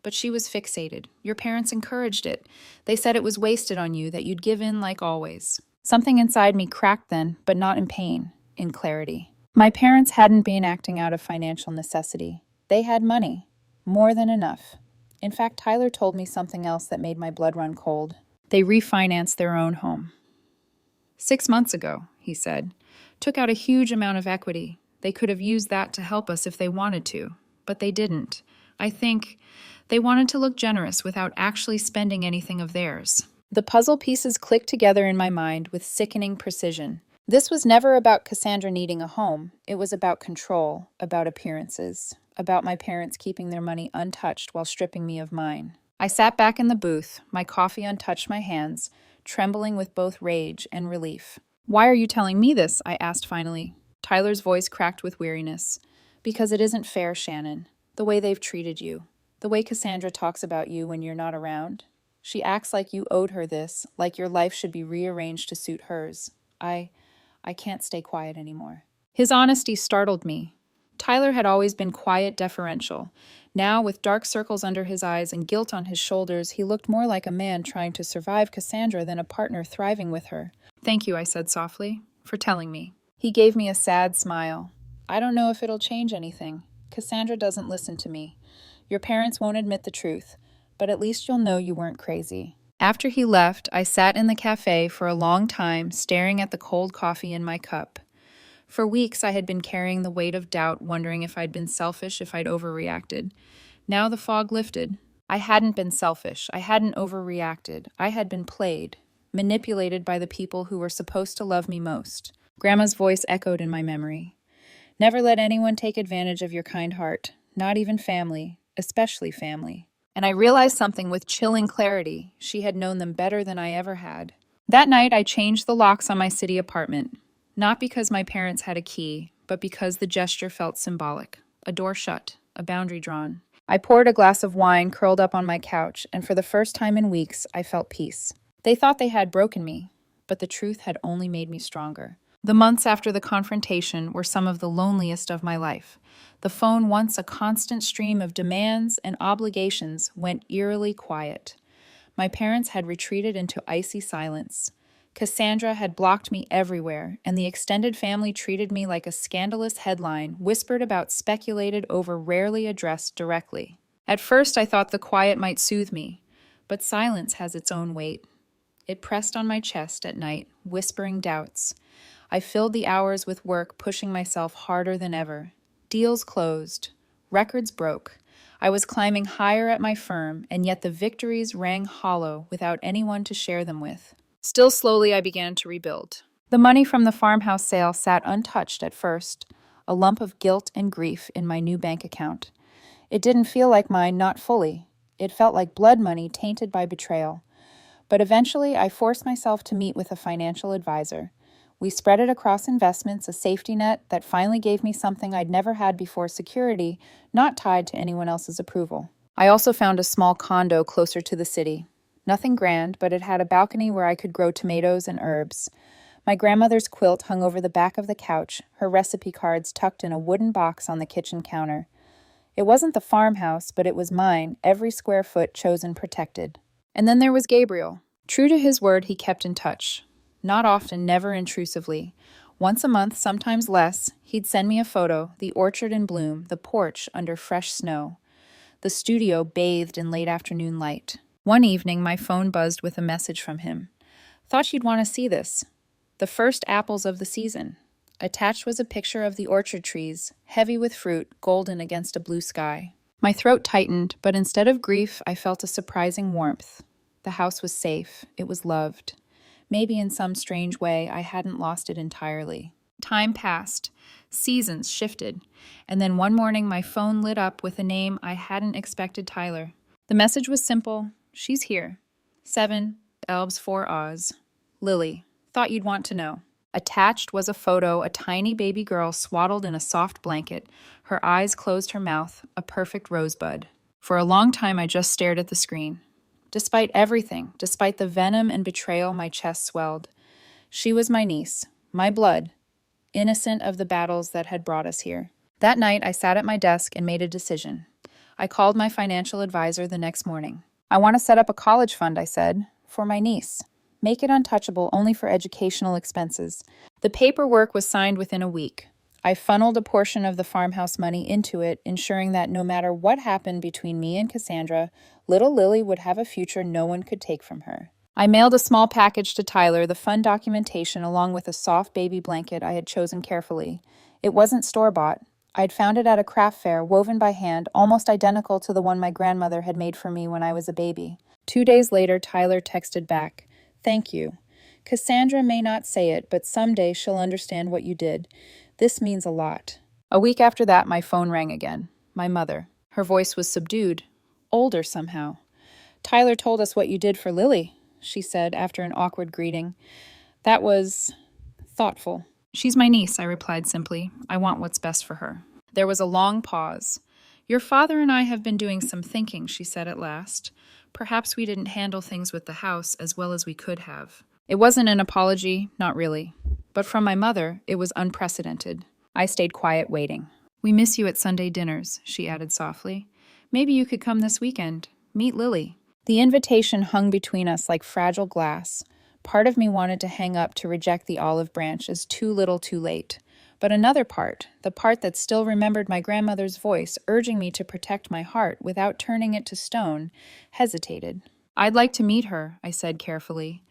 But she was fixated. Your parents encouraged it. They said it was wasted on you, that you'd give in like always." Something inside me cracked then, but not in pain, in clarity. My parents hadn't been acting out of financial necessity. They had money. More than enough. In fact, Tyler told me something else that made my blood run cold. They refinanced their own home. 6 months ago, he said. Took out a huge amount of equity. They could have used that to help us if they wanted to, but they didn't. I think they wanted to look generous without actually spending anything of theirs. The puzzle pieces clicked together in my mind with sickening precision. This was never about Cassandra needing a home. It was about control, about appearances, about my parents keeping their money untouched while stripping me of mine. I sat back in the booth, my coffee untouched my hands, trembling with both rage and relief. "Why are you telling me this?" I asked finally. Tyler's voice cracked with weariness. "Because it isn't fair, Shannon. The way they've treated you. The way Cassandra talks about you when you're not around. She acts like you owed her this, like your life should be rearranged to suit hers. I can't stay quiet anymore." His honesty startled me. Tyler had always been quiet, deferential. Now, with dark circles under his eyes and guilt on his shoulders, he looked more like a man trying to survive Cassandra than a partner thriving with her. "Thank you," I said softly, "for telling me." He gave me a sad smile. "I don't know if it'll change anything. Cassandra doesn't listen to me. Your parents won't admit the truth, but at least you'll know you weren't crazy." After he left, I sat in the cafe for a long time, staring at the cold coffee in my cup. For weeks, I had been carrying the weight of doubt, wondering if I'd been selfish, if I'd overreacted. Now the fog lifted. I hadn't been selfish. I hadn't overreacted. I had been played, manipulated by the people who were supposed to love me most. Grandma's voice echoed in my memory. "Never let anyone take advantage of your kind heart, not even family, especially family." And I realized something with chilling clarity. She had known them better than I ever had. That night, I changed the locks on my city apartment. Not because my parents had a key, but because the gesture felt symbolic. A door shut, a boundary drawn. I poured a glass of wine, curled up on my couch, and for the first time in weeks, I felt peace. They thought they had broken me, but the truth had only made me stronger. The months after the confrontation were some of the loneliest of my life. The phone, once a constant stream of demands and obligations, went eerily quiet. My parents had retreated into icy silence. Cassandra had blocked me everywhere, and the extended family treated me like a scandalous headline, whispered about, speculated over, rarely addressed directly. At first, I thought the quiet might soothe me, but silence has its own weight. It pressed on my chest at night, whispering doubts. I filled the hours with work, pushing myself harder than ever. Deals closed. Records broke. I was climbing higher at my firm, and yet the victories rang hollow without anyone to share them with. Still slowly, I began to rebuild. The money from the farmhouse sale sat untouched at first, a lump of guilt and grief in my new bank account. It didn't feel like mine, not fully. It felt like blood money tainted by betrayal. But eventually, I forced myself to meet with a financial advisor. We spread it across investments, a safety net that finally gave me something I'd never had before: security, not tied to anyone else's approval. I also found a small condo closer to the city. Nothing grand, but it had a balcony where I could grow tomatoes and herbs. My grandmother's quilt hung over the back of the couch, her recipe cards tucked in a wooden box on the kitchen counter. It wasn't the farmhouse, but it was mine, every square foot chosen protected. And then there was Gabriel. True to his word, he kept in touch. Not often, never intrusively. Once a month, sometimes less, he'd send me a photo, the orchard in bloom, the porch under fresh snow, the studio bathed in late afternoon light. One evening, my phone buzzed with a message from him. Thought you'd want to see this. The first apples of the season. Attached was a picture of the orchard trees, heavy with fruit, golden against a blue sky. My throat tightened, but instead of grief, I felt a surprising warmth. The house was safe. It was loved. Maybe in some strange way, I hadn't lost it entirely. Time passed. Seasons shifted. And then one morning, my phone lit up with a name I hadn't expected Tyler. The message was simple. She's here. 7 Elbs 4 Oz. Lily. Thought you'd want to know. Attached was a photo, a tiny baby girl swaddled in a soft blanket, her eyes closed her mouth, a perfect rosebud. For a long time, I just stared at the screen. Despite everything, despite the venom and betrayal, my chest swelled. She was my niece, my blood, innocent of the battles that had brought us here. That night, I sat at my desk and made a decision. I called my financial advisor the next morning. I want to set up a college fund, I said, for my niece. Make it untouchable only for educational expenses. The paperwork was signed within a week. I funneled a portion of the farmhouse money into it, ensuring that no matter what happened between me and Cassandra, little Lily would have a future no one could take from her. I mailed a small package to Tyler, the fund documentation, along with a soft baby blanket I had chosen carefully. It wasn't store-bought. I'd found it at a craft fair, woven by hand, almost identical to the one my grandmother had made for me when I was a baby. 2 days later, Tyler texted back, "Thank you. Cassandra may not say it, but someday she'll understand what you did. This means a lot." A week after that, my phone rang again. My mother. Her voice was subdued, older somehow. "Tyler told us what you did for Lily," she said after an awkward greeting. "That was thoughtful." "She's my niece," I replied simply. "I want what's best for her." There was a long pause. "Your father and I have been doing some thinking," she said at last. "Perhaps we didn't handle things with the house as well as we could have." It wasn't an apology, not really. But from my mother, it was unprecedented. I stayed quiet, waiting. "We miss you at Sunday dinners," she added softly. "Maybe you could come this weekend. Meet Lily." The invitation hung between us like fragile glass. Part of me wanted to hang up to reject the olive branch as too little too late. But another part, the part that still remembered my grandmother's voice urging me to protect my heart without turning it to stone, hesitated. "I'd like to meet her," I said carefully.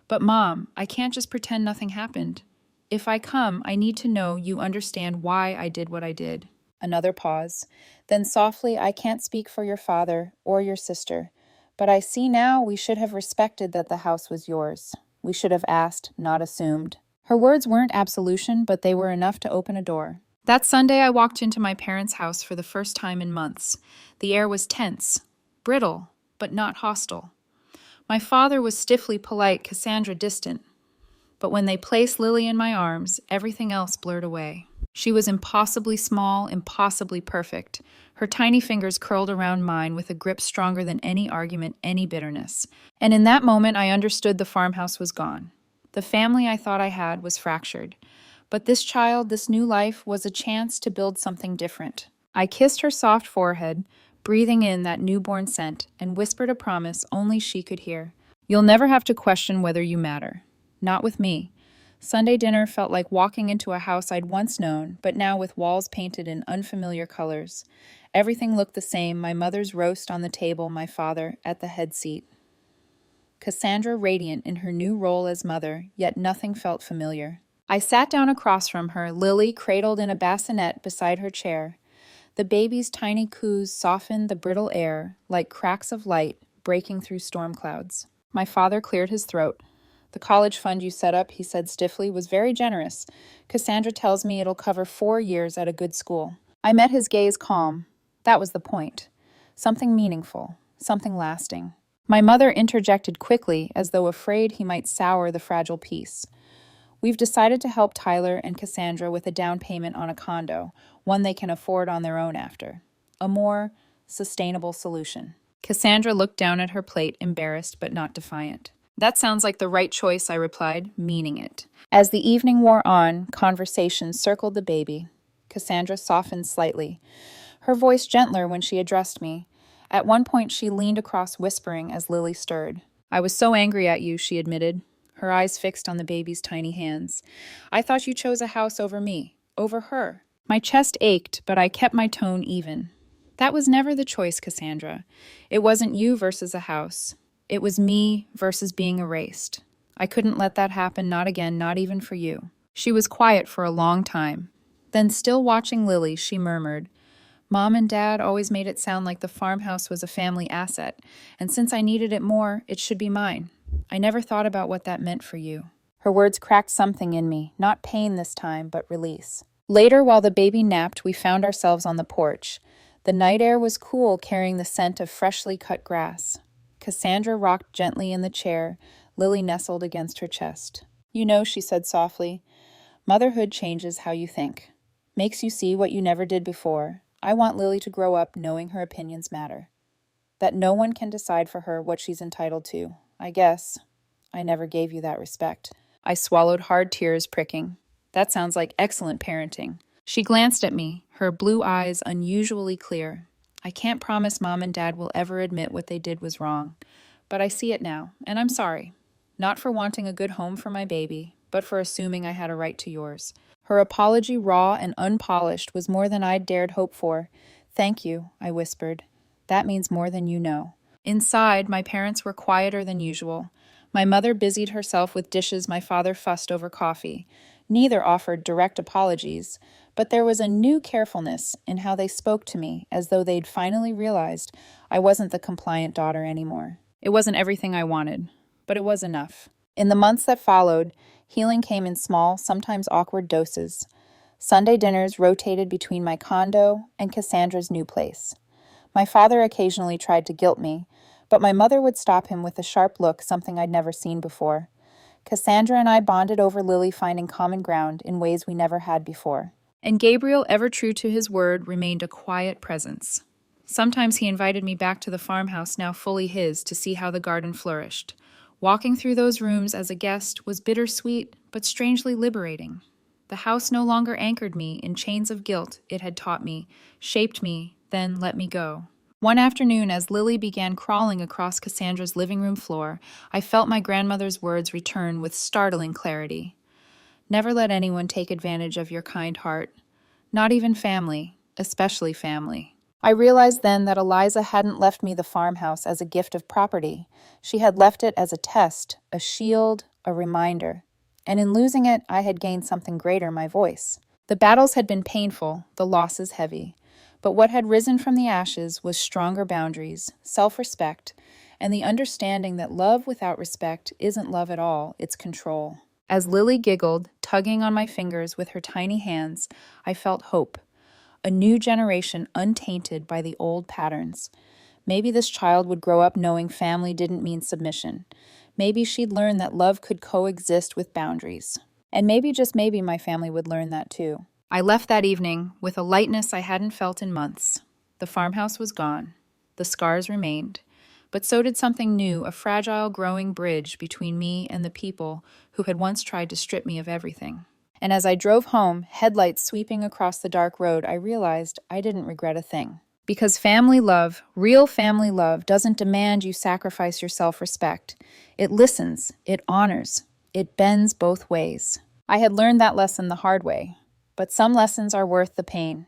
"But Mom, I can't just pretend nothing happened. If I come, I need to know you understand why I did what I did." Another pause. Then softly, "I can't speak for your father or your sister, but I see now we should have respected that the house was yours. We should have asked, not assumed." Her words weren't absolution, but they were enough to open a door. That Sunday, I walked into my parents' house for the first time in months. The air was tense, brittle, but not hostile. My father was stiffly polite, Cassandra distant. But when they placed Lily in my arms, everything else blurred away. She was impossibly small, impossibly perfect. Her tiny fingers curled around mine with a grip stronger than any argument, any bitterness. And in that moment, I understood the farmhouse was gone. The family I thought I had was fractured. But this child, this new life, was a chance to build something different. I kissed her soft forehead, breathing in that newborn scent, and whispered a promise only she could hear. "You'll never have to question whether you matter. Not with me." Sunday dinner felt like walking into a house I'd once known, but now with walls painted in unfamiliar colors. Everything looked the same, my mother's roast on the table, my father at the head seat. Cassandra radiant in her new role as mother, yet nothing felt familiar. I sat down across from her, Lily cradled in a bassinet beside her chair. The baby's tiny coos softened the brittle air, like cracks of light breaking through storm clouds. My father cleared his throat. "The college fund you set up," he said stiffly, "was very generous. Cassandra tells me it'll cover 4 years at a good school." I met his gaze calm. That was the point. Something meaningful, something lasting. My mother interjected quickly, as though afraid he might sour the fragile peace. "We've decided to help Tyler and Cassandra with a down payment on a condo, one they can afford on their own after. A more sustainable solution." Cassandra looked down at her plate, embarrassed but not defiant. That sounds like the right choice, I replied, meaning it. As the evening wore on, conversation circled the baby. Cassandra softened slightly, her voice gentler when she addressed me. At one point, she leaned across, whispering as Lily stirred. I was so angry at you, she admitted, her eyes fixed on the baby's tiny hands. I thought you chose a house over me, over her. My chest ached, but I kept my tone even. That was never the choice, Cassandra. It wasn't you versus a house. It was me versus being erased. I couldn't let that happen, not again, not even for you. She was quiet for a long time. Then, still watching Lily, she murmured, Mom and Dad always made it sound like the farmhouse was a family asset, and since I needed it more, it should be mine. I never thought about what that meant for you. Her words cracked something in me, not pain this time, but release. Later, while the baby napped, we found ourselves on the porch. The night air was cool, carrying the scent of freshly cut grass. Cassandra rocked gently in the chair, Lily nestled against her chest. You know, she said softly, motherhood changes how you think. Makes you see what you never did before. I want Lily to grow up knowing her opinions matter. That no one can decide for her what she's entitled to. I guess I never gave you that respect. I swallowed hard, tears pricking. That sounds like excellent parenting. She glanced at me, her blue eyes unusually clear. I can't promise Mom and Dad will ever admit what they did was wrong, but I see it now, and I'm sorry. Not for wanting a good home for my baby, but for assuming I had a right to yours. Her apology, raw and unpolished, was more than I'd dared hope for. Thank you, I whispered. That means more than you know. Inside, my parents were quieter than usual. My mother busied herself with dishes, my father fussed over coffee. Neither offered direct apologies, but there was a new carefulness in how they spoke to me, as though they'd finally realized I wasn't the compliant daughter anymore. It wasn't everything I wanted, but it was enough. In the months that followed, healing came in small, sometimes awkward doses. Sunday dinners rotated between my condo and Cassandra's new place. My father occasionally tried to guilt me, but my mother would stop him with a sharp look, something I'd never seen before. Cassandra and I bonded over Lily finding common ground in ways we never had before. And Gabriel, ever true to his word, remained a quiet presence. Sometimes he invited me back to the farmhouse, now fully his, to see how the garden flourished. Walking through those rooms as a guest was bittersweet, but strangely liberating. The house no longer anchored me in chains of guilt it had taught me, shaped me, then let me go. One afternoon, as Lily began crawling across Cassandra's living room floor, I felt my grandmother's words return with startling clarity. Never let anyone take advantage of your kind heart. Not even family, especially family. I realized then that Eliza hadn't left me the farmhouse as a gift of property. She had left it as a test, a shield, a reminder. And in losing it, I had gained something greater, my voice. The battles had been painful, the losses heavy. But what had risen from the ashes was stronger boundaries, self-respect, and the understanding that love without respect isn't love at all, it's control. As Lily giggled, tugging on my fingers with her tiny hands, I felt hope. A new generation untainted by the old patterns. Maybe this child would grow up knowing family didn't mean submission. Maybe she'd learn that love could coexist with boundaries. And maybe, just maybe, my family would learn that too. I left that evening with a lightness I hadn't felt in months. The farmhouse was gone. The scars remained. But so did something new, a fragile, growing bridge between me and the people who had once tried to strip me of everything. And as I drove home, headlights sweeping across the dark road, I realized I didn't regret a thing. Because family love, real family love, doesn't demand you sacrifice your self-respect. It listens, it honors, it bends both ways. I had learned that lesson the hard way. But some lessons are worth the pain.